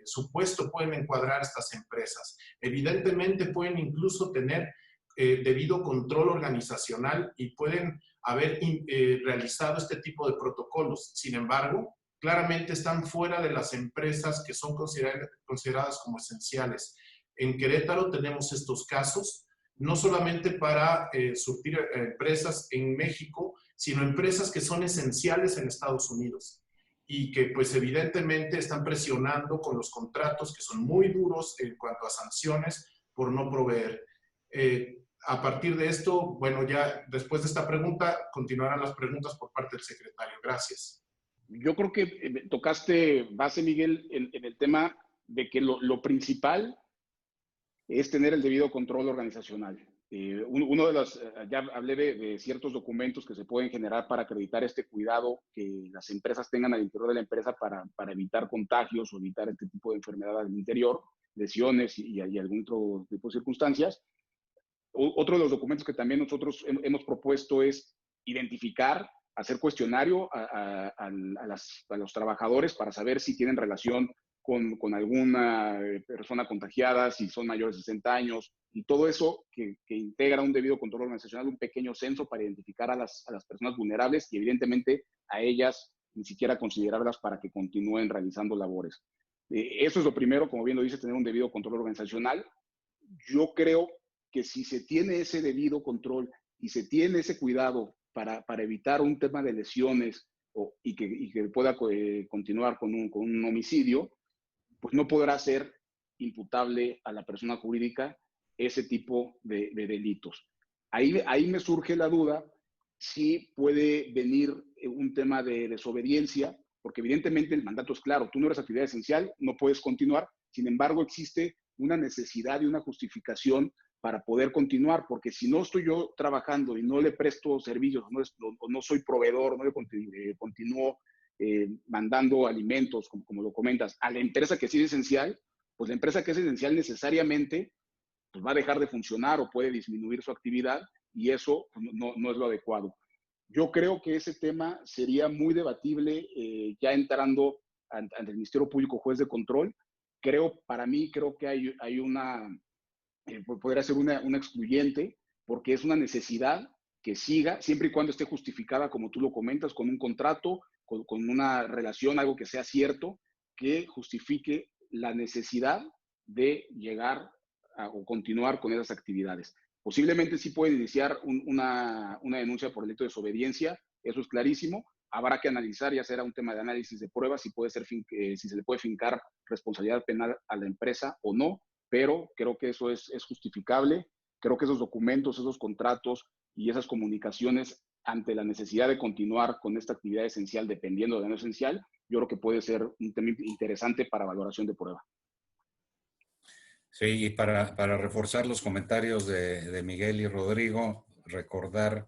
supuesto pueden encuadrar estas empresas? Evidentemente pueden incluso tener debido control organizacional y pueden haber realizado este tipo de protocolos. Sin embargo, claramente están fuera de las empresas que son consideradas como esenciales. En Querétaro tenemos estos casos, no solamente para surtir empresas en México, sino empresas que son esenciales en Estados Unidos y que pues evidentemente están presionando con los contratos que son muy duros en cuanto a sanciones por no proveer. A partir de esto, bueno, ya después de esta pregunta, continuarán las preguntas por parte del secretario. Gracias. Yo creo que tocaste base, Miguel, en el tema de que lo principal es tener el debido control organizacional. Uno de los, ya hablé de ciertos documentos que se pueden generar para acreditar este cuidado que las empresas tengan al interior de la empresa para evitar contagios o evitar este tipo de enfermedades al interior, lesiones y algún otro tipo de circunstancias. Otro de los documentos que también nosotros hemos propuesto es identificar, hacer cuestionario a los trabajadores para saber si tienen relación con alguna persona contagiada, si son mayores de 60 años, y todo eso que integra un debido control organizacional, un pequeño censo para identificar a las personas vulnerables y evidentemente a ellas ni siquiera considerarlas para que continúen realizando labores. Eso es lo primero, como bien lo dice, tener un debido control organizacional. Yo creo que si se tiene ese debido control y se tiene ese cuidado para evitar un tema de lesiones y que pueda continuar con un homicidio, pues no podrá ser imputable a la persona jurídica ese tipo de delitos. Ahí me surge la duda si puede venir un tema de desobediencia, porque evidentemente el mandato es claro, tú no eres actividad esencial, no puedes continuar, sin embargo existe una necesidad y una justificación para poder continuar, porque si no estoy yo trabajando y no le presto servicios, o no soy proveedor, no le continúo mandando alimentos, como lo comentas, a la empresa que sí es esencial, pues la empresa que es esencial necesariamente pues va a dejar de funcionar o puede disminuir su actividad y eso no es lo adecuado. Yo creo que ese tema sería muy debatible ya entrando ante el Ministerio Público Juez de Control. Para mí, creo que hay una, podría ser una excluyente porque es una necesidad que siga, siempre y cuando esté justificada, como tú lo comentas, con un contrato, con una relación, algo que sea cierto, que justifique la necesidad de llegar o continuar con esas actividades. Posiblemente sí puede iniciar una denuncia por delito de desobediencia, eso es clarísimo, habrá que analizar, ya será un tema de análisis de pruebas, si puede ser si se le puede fincar responsabilidad penal a la empresa o no, pero creo que eso es justificable. Creo que esos documentos, esos contratos y esas comunicaciones ante la necesidad de continuar con esta actividad esencial, dependiendo de lo no esencial, yo creo que puede ser un tema interesante para valoración de prueba. Sí, y para reforzar los comentarios de Miguel y Rodrigo, recordar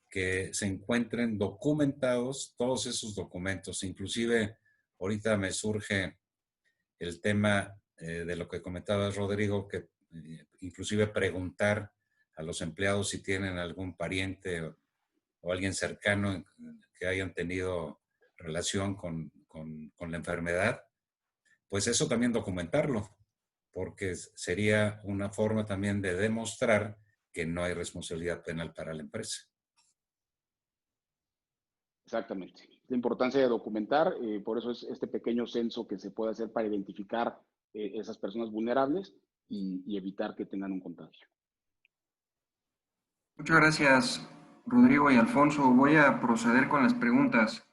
que se encuentren documentados todos esos documentos. Inclusive, ahorita me surge el tema de lo que comentabas, Rodrigo, que inclusive preguntar a los empleados si tienen algún pariente o alguien cercano que hayan tenido relación con la enfermedad, pues eso también documentarlo, porque sería una forma también de demostrar que no hay responsabilidad penal para la empresa. Exactamente. La importancia de documentar, por eso es este pequeño censo que se puede hacer para identificar esas personas vulnerables y evitar que tengan un contagio. Muchas gracias, Rodrigo y Alfonso. Voy a proceder con las preguntas.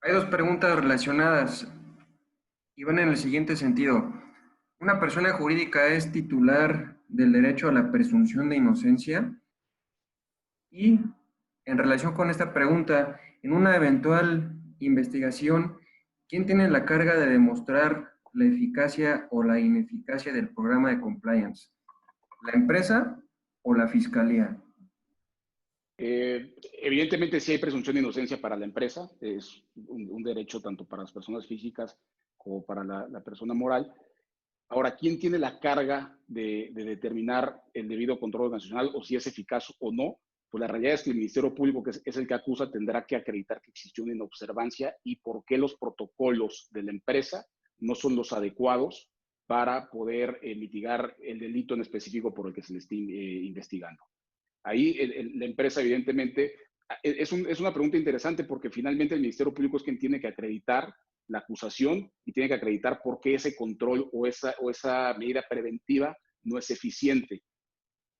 Hay dos preguntas relacionadas y van en el siguiente sentido. ¿Una persona jurídica es titular del derecho a la presunción de inocencia? Y en relación con esta pregunta, en una eventual investigación, ¿quién tiene la carga de demostrar la eficacia o la ineficacia del programa de compliance? ¿La empresa o la fiscalía? Evidentemente sí hay presunción de inocencia para la empresa, es un derecho tanto para las personas físicas como para la persona moral. Ahora, ¿quién tiene la carga de determinar el debido control nacional o si es eficaz o no? Pues la realidad es que el Ministerio Público, que es el que acusa, tendrá que acreditar que existió una inobservancia y por qué los protocolos de la empresa no son los adecuados para poder mitigar el delito en específico por el que se le esté investigando. Ahí la empresa, evidentemente, es una pregunta interesante porque finalmente el Ministerio Público es quien tiene que acreditar la acusación y tiene que acreditar por qué ese control o esa medida preventiva no es eficiente.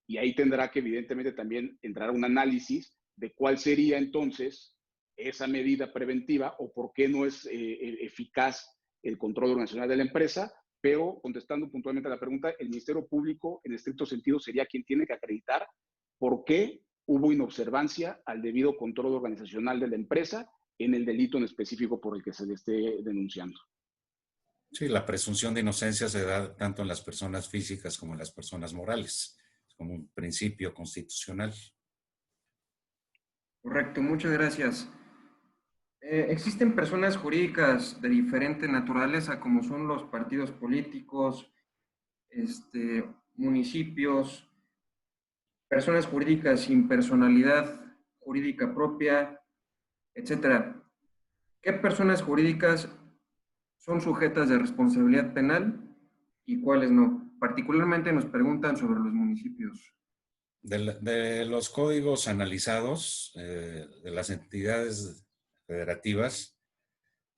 Y ahí tendrá que, evidentemente, también entrar un análisis de cuál sería entonces esa medida preventiva o por qué no es eficaz el control organizacional de la empresa. Pero contestando puntualmente a la pregunta, el Ministerio Público, en estricto sentido, sería quien tiene que acreditar por qué hubo inobservancia al debido control organizacional de la empresa en el delito en específico por el que se le esté denunciando. Sí, la presunción de inocencia se da tanto en las personas físicas como en las personas morales, como un principio constitucional. Correcto, muchas gracias. Existen personas jurídicas de diferente naturaleza, como son los partidos políticos, municipios, personas jurídicas sin personalidad jurídica propia, etcétera. ¿Qué personas jurídicas son sujetas de responsabilidad penal y cuáles no? Particularmente nos preguntan sobre los municipios. De los códigos analizados de las entidades federativas,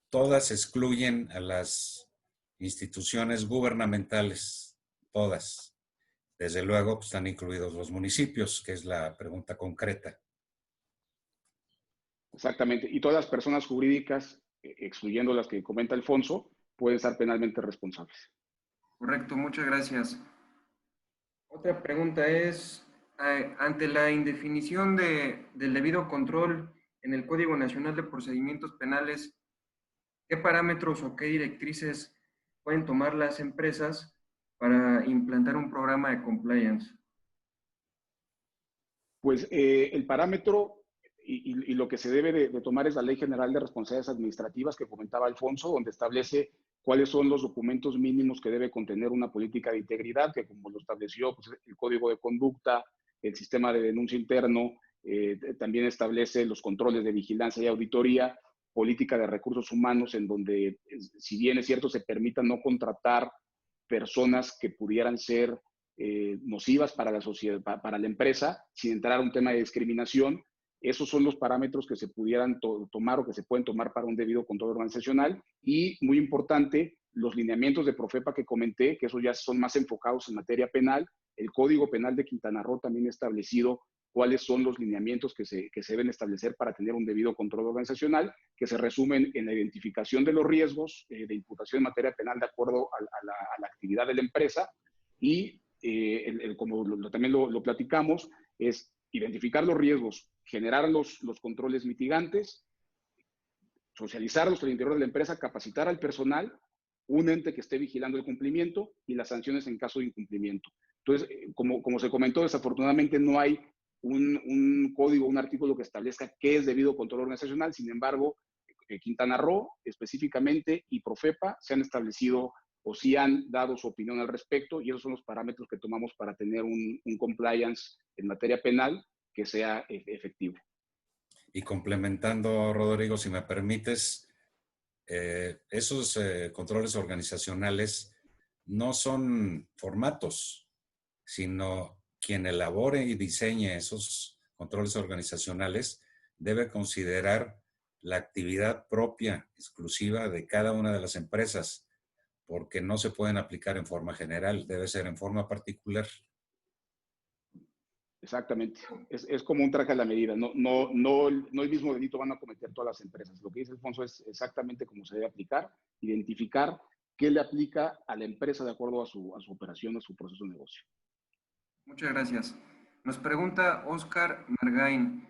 todas excluyen a las instituciones gubernamentales, todas. Desde luego pues, están incluidos los municipios, que es la pregunta concreta. Exactamente. Y todas las personas jurídicas, excluyendo las que comenta Alfonso, pueden ser penalmente responsables. Correcto, muchas gracias. Otra pregunta es, ante la indefinición del debido control en el Código Nacional de Procedimientos Penales, ¿qué parámetros o qué directrices pueden tomar las empresas para implantar un programa de compliance? Pues el parámetro y lo que se debe de tomar es la Ley General de Responsabilidades Administrativas que comentaba Alfonso, donde establece cuáles son los documentos mínimos que debe contener una política de integridad, que como lo estableció pues, el Código de Conducta, el sistema de denuncia interno, también establece los controles de vigilancia y auditoría, política de recursos humanos, en donde, si bien es cierto, se permita no contratar personas que pudieran ser nocivas para la sociedad, para la empresa, sin entrar a un tema de discriminación. Esos son los parámetros que se pudieran tomar o que se pueden tomar para un debido control organizacional. Y, muy importante, los lineamientos de Profepa que comenté, que esos ya son más enfocados en materia penal. El Código Penal de Quintana Roo también ha establecido cuáles son los lineamientos que se deben establecer para tener un debido control organizacional, que se resumen en la identificación de los riesgos de imputación en materia penal de acuerdo a la actividad de la empresa y, como también lo platicamos, es identificar los riesgos, generar los controles mitigantes, socializarlos al interior de la empresa, capacitar al personal, un ente que esté vigilando el cumplimiento y las sanciones en caso de incumplimiento. Entonces, como se comentó, desafortunadamente no hay un código, un artículo que establezca qué es debido control organizacional. Sin embargo, Quintana Roo específicamente y Profepa se han establecido o sí han dado su opinión al respecto, y esos son los parámetros que tomamos para tener un compliance en materia penal que sea efectivo. Y complementando, Rodrigo, si me permites, esos controles organizacionales no son formatos, sino quien elabore y diseñe esos controles organizacionales debe considerar la actividad propia, exclusiva de cada una de las empresas, porque no se pueden aplicar en forma general, debe ser en forma particular. Exactamente. Es como un traje a la medida. No el mismo delito van a cometer todas las empresas. Lo que dice Alfonso es exactamente cómo se debe aplicar, identificar qué le aplica a la empresa de acuerdo a su operación, a su proceso de negocio. Muchas gracias. Nos pregunta Oscar Margain.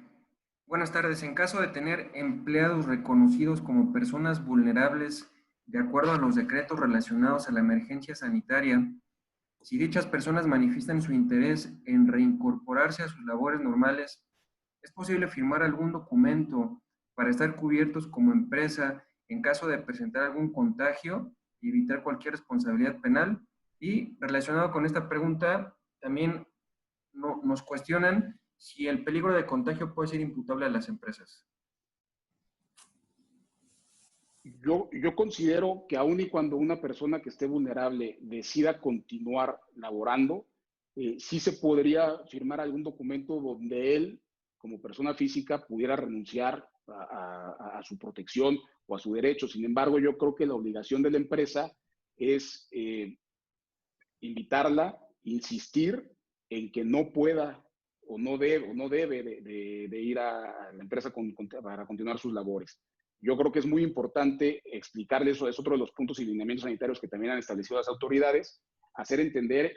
Buenas tardes. En caso de tener empleados reconocidos como personas vulnerables de acuerdo a los decretos relacionados a la emergencia sanitaria, si dichas personas manifiestan su interés en reincorporarse a sus labores normales, ¿es posible firmar algún documento para estar cubiertos como empresa en caso de presentar algún contagio y evitar cualquier responsabilidad penal? Y relacionado con esta pregunta, también nos cuestionan si el peligro de contagio puede ser imputable a las empresas. Yo considero que aun y cuando una persona que esté vulnerable decida continuar laborando, sí se podría firmar algún documento donde él, como persona física, pudiera renunciar a su protección o a su derecho. Sin embargo, yo creo que la obligación de la empresa es invitarla, insistir en que no pueda o no debe de ir a la empresa para continuar sus labores. Yo creo que es muy importante explicarle eso, es otro de los puntos y lineamientos sanitarios que también han establecido las autoridades, hacer entender,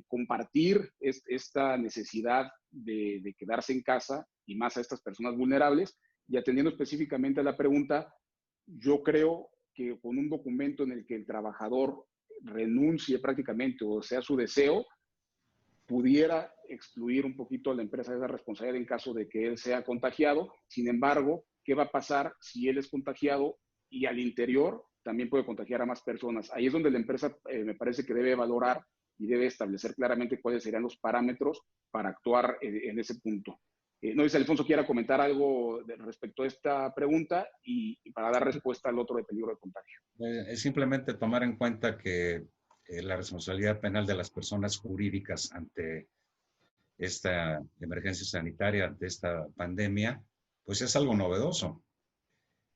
compartir esta necesidad de quedarse en casa y más a estas personas vulnerables. Y atendiendo específicamente a la pregunta, yo creo que con un documento en el que el trabajador renuncie prácticamente o sea su deseo, pudiera excluir un poquito a la empresa de esa responsabilidad en caso de que él sea contagiado. Sin embargo, ¿qué va a pasar si él es contagiado y al interior también puede contagiar a más personas? Ahí es donde la empresa me parece que debe valorar y debe establecer claramente cuáles serían los parámetros para actuar en ese punto. No sé si Alfonso quiera comentar algo respecto a esta pregunta y para dar respuesta al otro de peligro de contagio. Es simplemente tomar en cuenta que la responsabilidad penal de las personas jurídicas ante esta emergencia sanitaria, ante esta pandemia, pues es algo novedoso.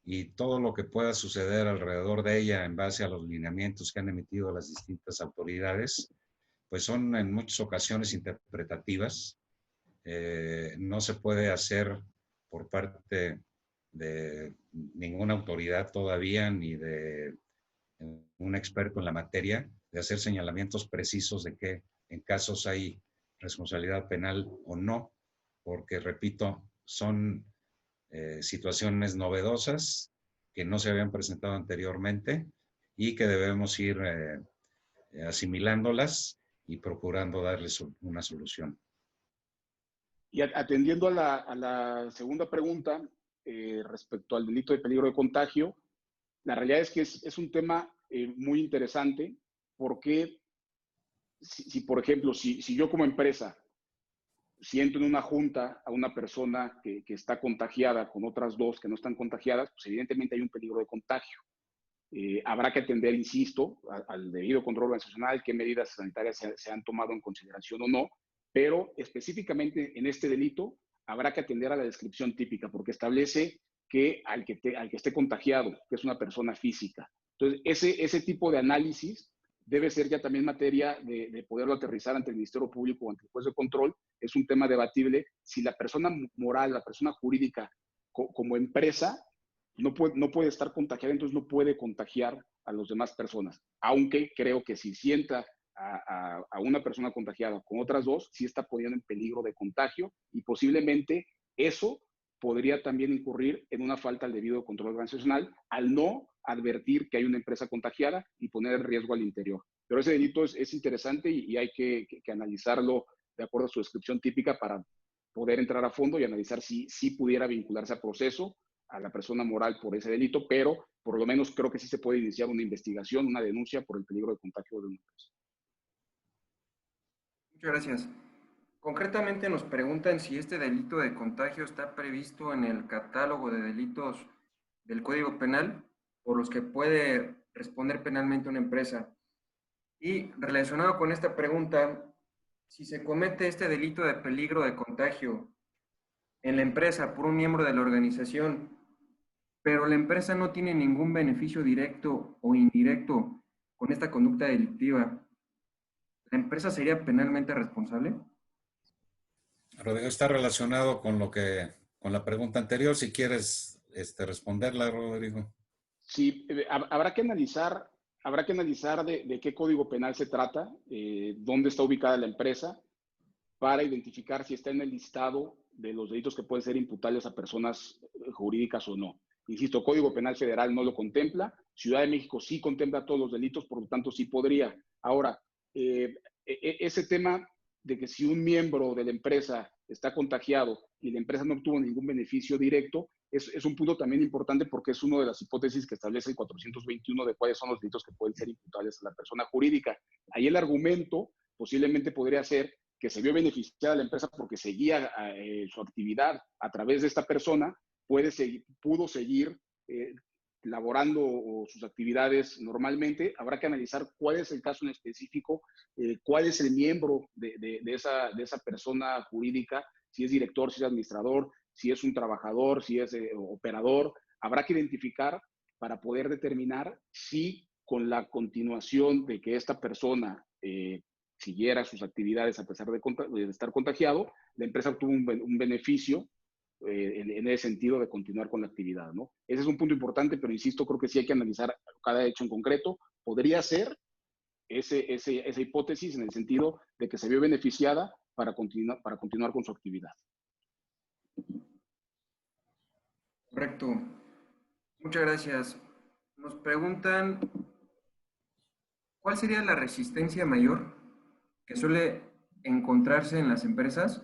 Y todo lo que pueda suceder alrededor de ella en base a los lineamientos que han emitido las distintas autoridades, pues son en muchas ocasiones interpretativas. No se puede hacer por parte de ninguna autoridad todavía, ni de un experto en la materia, de hacer señalamientos precisos de que en casos hay responsabilidad penal o no, porque, repito, son situaciones novedosas que no se habían presentado anteriormente y que debemos ir asimilándolas y procurando darles una solución. Y atendiendo a la segunda pregunta respecto al delito de peligro de contagio, la realidad es que es un tema muy interesante porque si por ejemplo, si yo como empresa siento en una junta a una persona que está contagiada con otras dos que no están contagiadas, pues evidentemente hay un peligro de contagio. Habrá que atender, insisto, al debido control organizacional, qué medidas sanitarias se han tomado en consideración o no, pero específicamente en este delito habrá que atender a la descripción típica, porque establece que al que esté contagiado, que es una persona física. Entonces, ese tipo de análisis debe ser ya también materia de poderlo aterrizar ante el Ministerio Público o ante el juez de control. Es un tema debatible si la persona moral, la persona jurídica como empresa no puede estar contagiada, entonces no puede contagiar a las demás personas. Aunque creo que si sienta a una persona contagiada con otras dos, sí está poniendo en peligro de contagio y posiblemente eso podría también incurrir en una falta al debido control organizacional al no advertir que hay una empresa contagiada y poner en riesgo al interior. Pero ese delito es interesante y hay que analizarlo de acuerdo a su descripción típica para poder entrar a fondo y analizar si pudiera vincularse a proceso a la persona moral por ese delito, pero por lo menos creo que sí se puede iniciar una investigación, una denuncia por el peligro de contagio de una empresa. Muchas gracias. Concretamente nos preguntan si este delito de contagio está previsto en el catálogo de delitos del Código Penal por los que puede responder penalmente una empresa. Y relacionado con esta pregunta, si se comete este delito de peligro de contagio en la empresa por un miembro de la organización, pero la empresa no tiene ningún beneficio directo o indirecto con esta conducta delictiva, ¿la empresa sería penalmente responsable? Rodrigo, está relacionado con la pregunta anterior, si quieres responderla, Rodrigo. Sí, habrá que analizar de qué código penal se trata, dónde está ubicada la empresa, para identificar si está en el listado de los delitos que pueden ser imputables a personas jurídicas o no. Insisto, Código Penal Federal no lo contempla, Ciudad de México sí contempla todos los delitos, por lo tanto sí podría. Ahora, ese tema de que si un miembro de la empresa está contagiado y la empresa no obtuvo ningún beneficio directo, es un punto también importante porque es una de las hipótesis que establece el 421 de cuáles son los delitos que pueden ser imputables a la persona jurídica. Ahí el argumento posiblemente podría ser que se vio beneficiada la empresa porque seguía su actividad a través de esta persona, pudo seguir laborando sus actividades normalmente. Habrá que analizar cuál es el caso en específico, cuál es el miembro de esa persona jurídica, si es director, si es administrador, si es un trabajador, si es operador. Habrá que identificar para poder determinar si con la continuación de que esta persona siguiera sus actividades a pesar de estar contagiado, la empresa obtuvo un beneficio en ese sentido de continuar con la actividad, ¿no? Ese es un punto importante, pero insisto, creo que sí hay que analizar cada hecho en concreto. Podría ser esa hipótesis en el sentido de que se vio beneficiada para continuar con su actividad. Correcto. Muchas gracias. Nos preguntan, ¿cuál sería la resistencia mayor que suele encontrarse en las empresas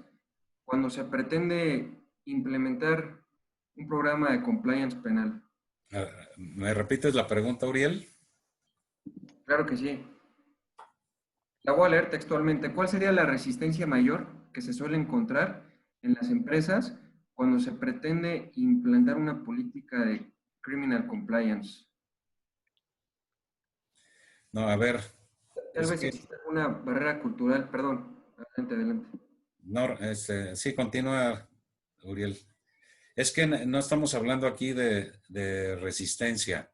cuando se pretende implementar un programa de compliance penal? ¿Me repites la pregunta, Uriel? Claro que sí. La voy a leer textualmente. ¿Cuál sería la resistencia mayor que se suele encontrar en las empresas cuando se pretende implantar una política de criminal compliance? No, a ver. Tal vez existe una barrera cultural, perdón. Adelante. No, sí, continúa, Uriel. Es que no estamos hablando aquí de resistencia.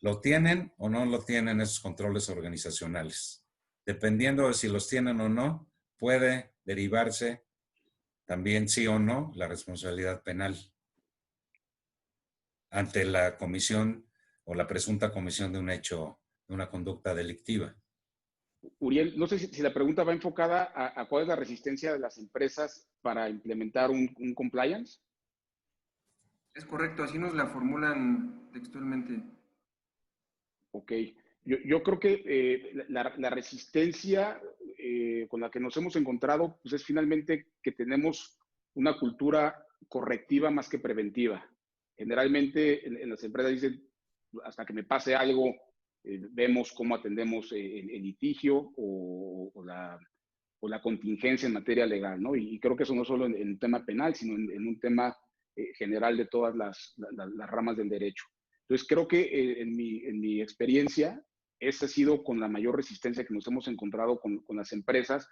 ¿Lo tienen o no lo tienen esos controles organizacionales? Dependiendo de si los tienen o no, puede derivarse también sí o no la responsabilidad penal ante la comisión o la presunta comisión de un hecho, de una conducta delictiva. Uriel, no sé si la pregunta va enfocada a cuál es la resistencia de las empresas para implementar un compliance. Es correcto, así nos la formulan textualmente. Ok, yo creo que la resistencia con la que nos hemos encontrado pues es finalmente que tenemos una cultura correctiva más que preventiva. Generalmente en las empresas dicen, hasta que me pase algo, vemos cómo atendemos el litigio o la contingencia en materia legal, ¿no? Y creo que eso no solo en un tema penal, sino en un tema general de todas las ramas del derecho. Entonces, creo que en mi experiencia, esa ha sido con la mayor resistencia que nos hemos encontrado con las empresas,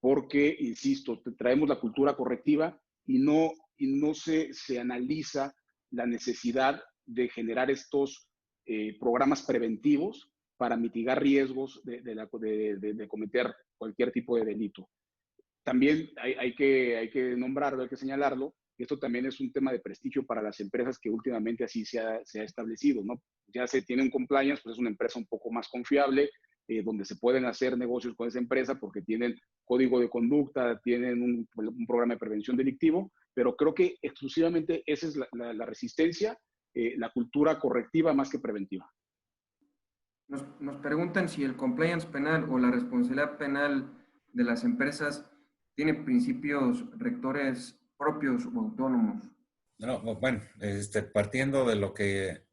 porque, insisto, traemos la cultura correctiva y no se analiza la necesidad de generar estos programas preventivos para mitigar riesgos de cometer cualquier tipo de delito. También hay que nombrarlo, hay que señalarlo, que esto también es un tema de prestigio para las empresas que últimamente así se ha establecido, ¿no? Ya se tiene un compliance, pues es una empresa un poco más confiable, donde se pueden hacer negocios con esa empresa porque tienen código de conducta, tienen un programa de prevención delictivo, pero creo que exclusivamente esa es la resistencia, la cultura correctiva más que preventiva. Nos preguntan si el compliance penal o la responsabilidad penal de las empresas tiene principios rectores propios o autónomos. No, bueno, partiendo de lo que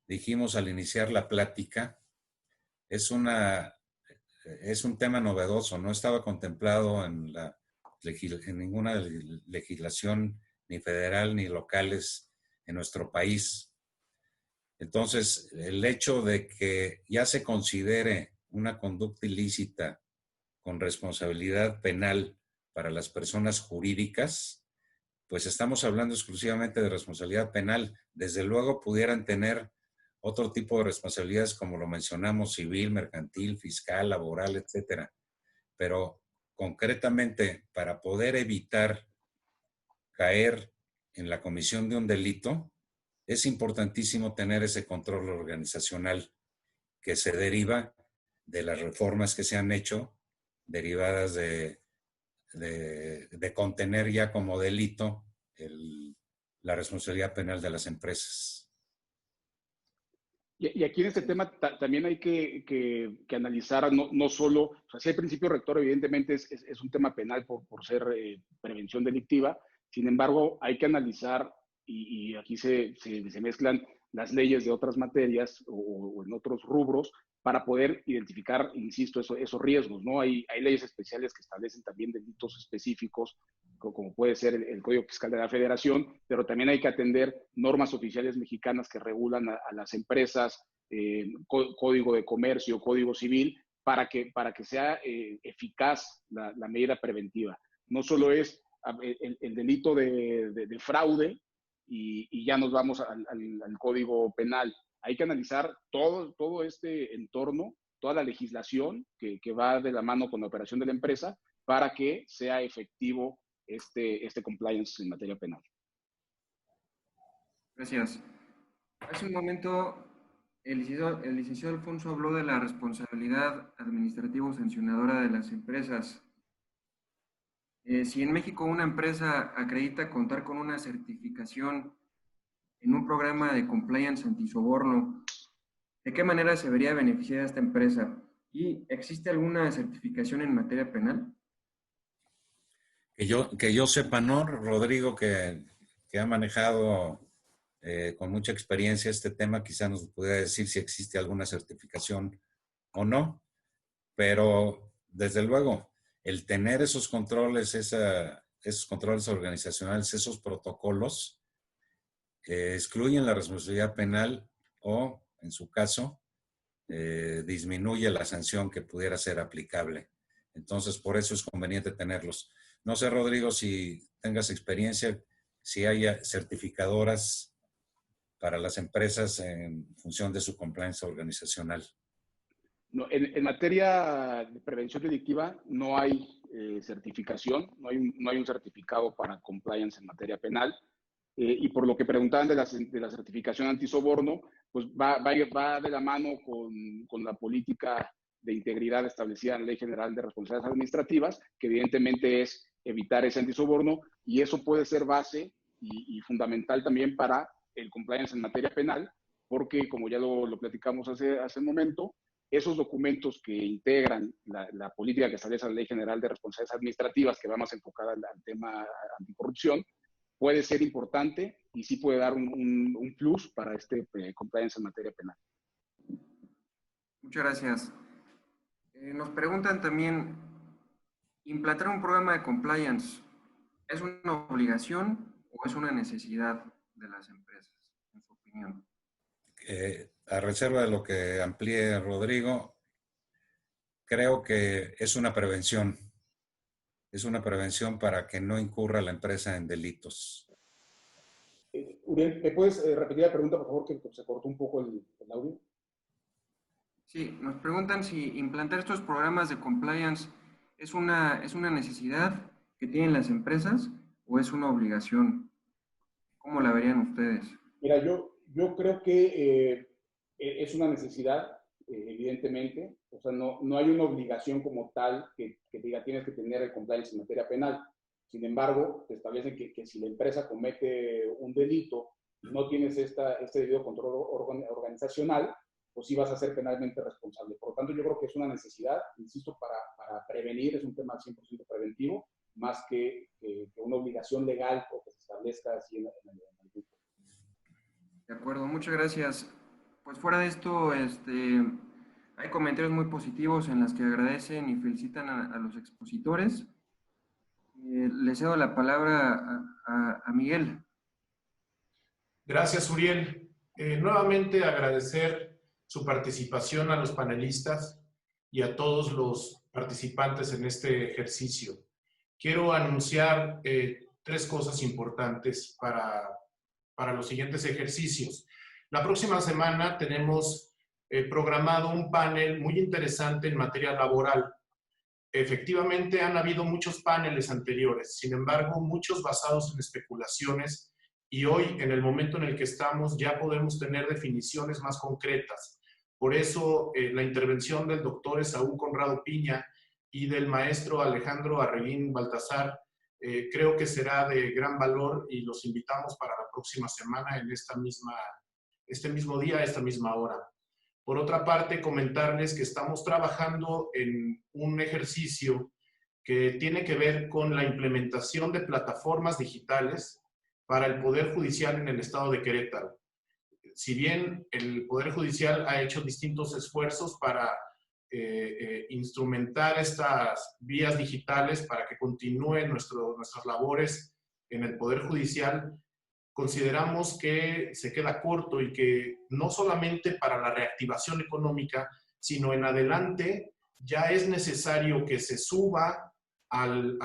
dijimos al iniciar la plática, es un tema novedoso, no estaba contemplado en ninguna legislación ni federal ni locales en nuestro país. Entonces, el hecho de que ya se considere una conducta ilícita con responsabilidad penal para las personas jurídicas, pues estamos hablando exclusivamente de responsabilidad penal. Desde luego pudieran tener otro tipo de responsabilidades, como lo mencionamos, civil, mercantil, fiscal, laboral, etcétera. Pero concretamente, para poder evitar caer en la comisión de un delito, es importantísimo tener ese control organizacional que se deriva de las reformas que se han hecho, derivadas de contener ya como delito la responsabilidad penal de las empresas. Y aquí en este tema también hay que analizar no solo, o sea, si el principio rector evidentemente es un tema penal por ser prevención delictiva, sin embargo hay que analizar, y aquí se mezclan las leyes de otras materias o en otros rubros para poder identificar, insisto, esos riesgos, ¿no? Hay leyes especiales que establecen también delitos específicos, como puede ser el Código Fiscal de la Federación, pero también hay que atender normas oficiales mexicanas que regulan a las empresas, Código de Comercio, Código Civil, para que sea eficaz la medida preventiva. No solo es el delito de fraude y ya nos vamos al Código Penal. Hay que analizar todo este entorno, toda la legislación que va de la mano con la operación de la empresa para que sea efectivo este compliance en materia penal. Gracias. Hace un momento el licenciado Alfonso habló de la responsabilidad administrativo-sancionadora de las empresas. Si en México una empresa acredita contar con una certificación en un programa de compliance antisoborno, ¿de qué manera se vería beneficiada esta empresa? ¿Y existe alguna certificación en materia penal? Que yo sepa, ¿no? Rodrigo, que ha manejado con mucha experiencia este tema, quizá nos pudiera decir si existe alguna certificación o no, pero desde luego, el tener esos controles, esos controles organizacionales, esos protocolos, excluyen la responsabilidad penal o, en su caso, disminuye la sanción que pudiera ser aplicable. Entonces, por eso es conveniente tenerlos. No sé, Rodrigo, si tengas experiencia, si haya certificadoras para las empresas en función de su compliance organizacional. No, en materia de prevención delictiva no hay certificación, no hay un certificado para compliance en materia penal. Y por lo que preguntaban de la certificación antisoborno, pues va de la mano con la política de integridad establecida en la Ley General de Responsabilidades Administrativas, que evidentemente es evitar ese antisoborno, y eso puede ser base y fundamental también para el compliance en materia penal, porque como ya lo platicamos hace un momento, esos documentos que integran la política que establece la Ley General de Responsabilidades Administrativas, que va más enfocada al tema anticorrupción, puede ser importante y sí puede dar un plus para este compliance en materia penal. Muchas gracias. Nos preguntan también, ¿implantar un programa de compliance es una obligación o es una necesidad de las empresas, en su opinión? A reserva de lo que amplíe Rodrigo, creo que es una prevención. Es una prevención para que no incurra la empresa en delitos. Uriel, ¿me puedes repetir la pregunta, por favor, que se cortó un poco el audio? Sí, nos preguntan si implantar estos programas de compliance es una necesidad que tienen las empresas o es una obligación. ¿Cómo la verían ustedes? Mira, yo creo que es una necesidad, evidentemente. O sea, no hay una obligación como tal que diga tienes que tener el compliance en materia penal. Sin embargo, te establecen que si la empresa comete un delito y no tienes este debido control organizacional, pues sí vas a ser penalmente responsable. Por lo tanto, yo creo que es una necesidad, insisto, para prevenir, es un tema 100% preventivo, más que una obligación legal o que se establezca así en el grupo. De acuerdo, muchas gracias. Pues fuera de esto, hay comentarios muy positivos en los que agradecen y felicitan a los expositores. Le cedo la palabra a Miguel. Gracias, Uriel. Nuevamente agradecer su participación a los panelistas y a todos los participantes en este ejercicio. Quiero anunciar 3 cosas importantes para los siguientes ejercicios. La próxima semana tenemos programado un panel muy interesante en materia laboral. Efectivamente, han habido muchos paneles anteriores, sin embargo, muchos basados en especulaciones, y hoy, en el momento en el que estamos, ya podemos tener definiciones más concretas. Por eso, la intervención del doctor Esaú Conrado Piña y del maestro Alejandro Arreguín Baltasar creo que será de gran valor, y los invitamos para la próxima semana en este mismo día, esta misma hora. Por otra parte, comentarles que estamos trabajando en un ejercicio que tiene que ver con la implementación de plataformas digitales para el Poder Judicial en el estado de Querétaro. Si bien el Poder Judicial ha hecho distintos esfuerzos para instrumentar estas vías digitales para que continúen nuestras labores en el Poder Judicial, consideramos que se queda corto y que no solamente para la reactivación económica, sino en adelante ya es necesario que se suba al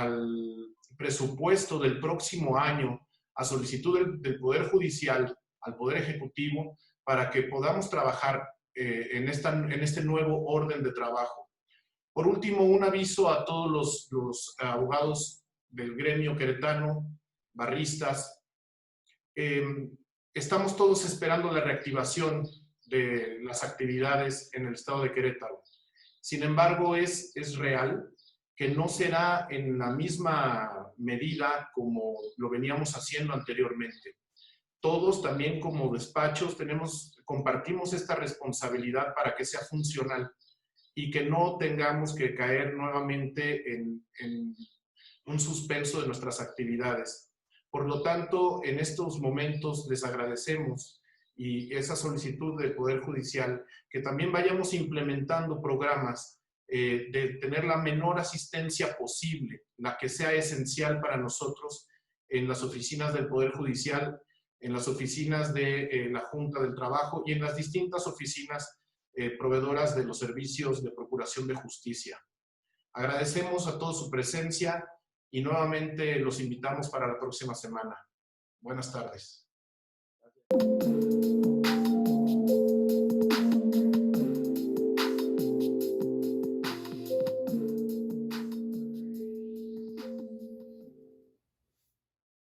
presupuesto del próximo año a solicitud del Poder Judicial al Poder Ejecutivo para que podamos trabajar en este nuevo orden de trabajo. Por último, un aviso a todos los abogados del gremio queretano, barristas. Estamos todos esperando la reactivación de las actividades en el estado de Querétaro. Sin embargo, es real que no será en la misma medida como lo veníamos haciendo anteriormente. Todos también como despachos compartimos esta responsabilidad para que sea funcional y que no tengamos que caer nuevamente en un suspenso de nuestras actividades. Por lo tanto, en estos momentos les agradecemos, y esa solicitud del Poder Judicial, que también vayamos implementando programas de tener la menor asistencia posible, la que sea esencial para nosotros en las oficinas del Poder Judicial, en las oficinas de la Junta del Trabajo y en las distintas oficinas proveedoras de los servicios de procuración de justicia. Agradecemos a todos su presencia y nuevamente los invitamos para la próxima semana. Buenas tardes. Gracias.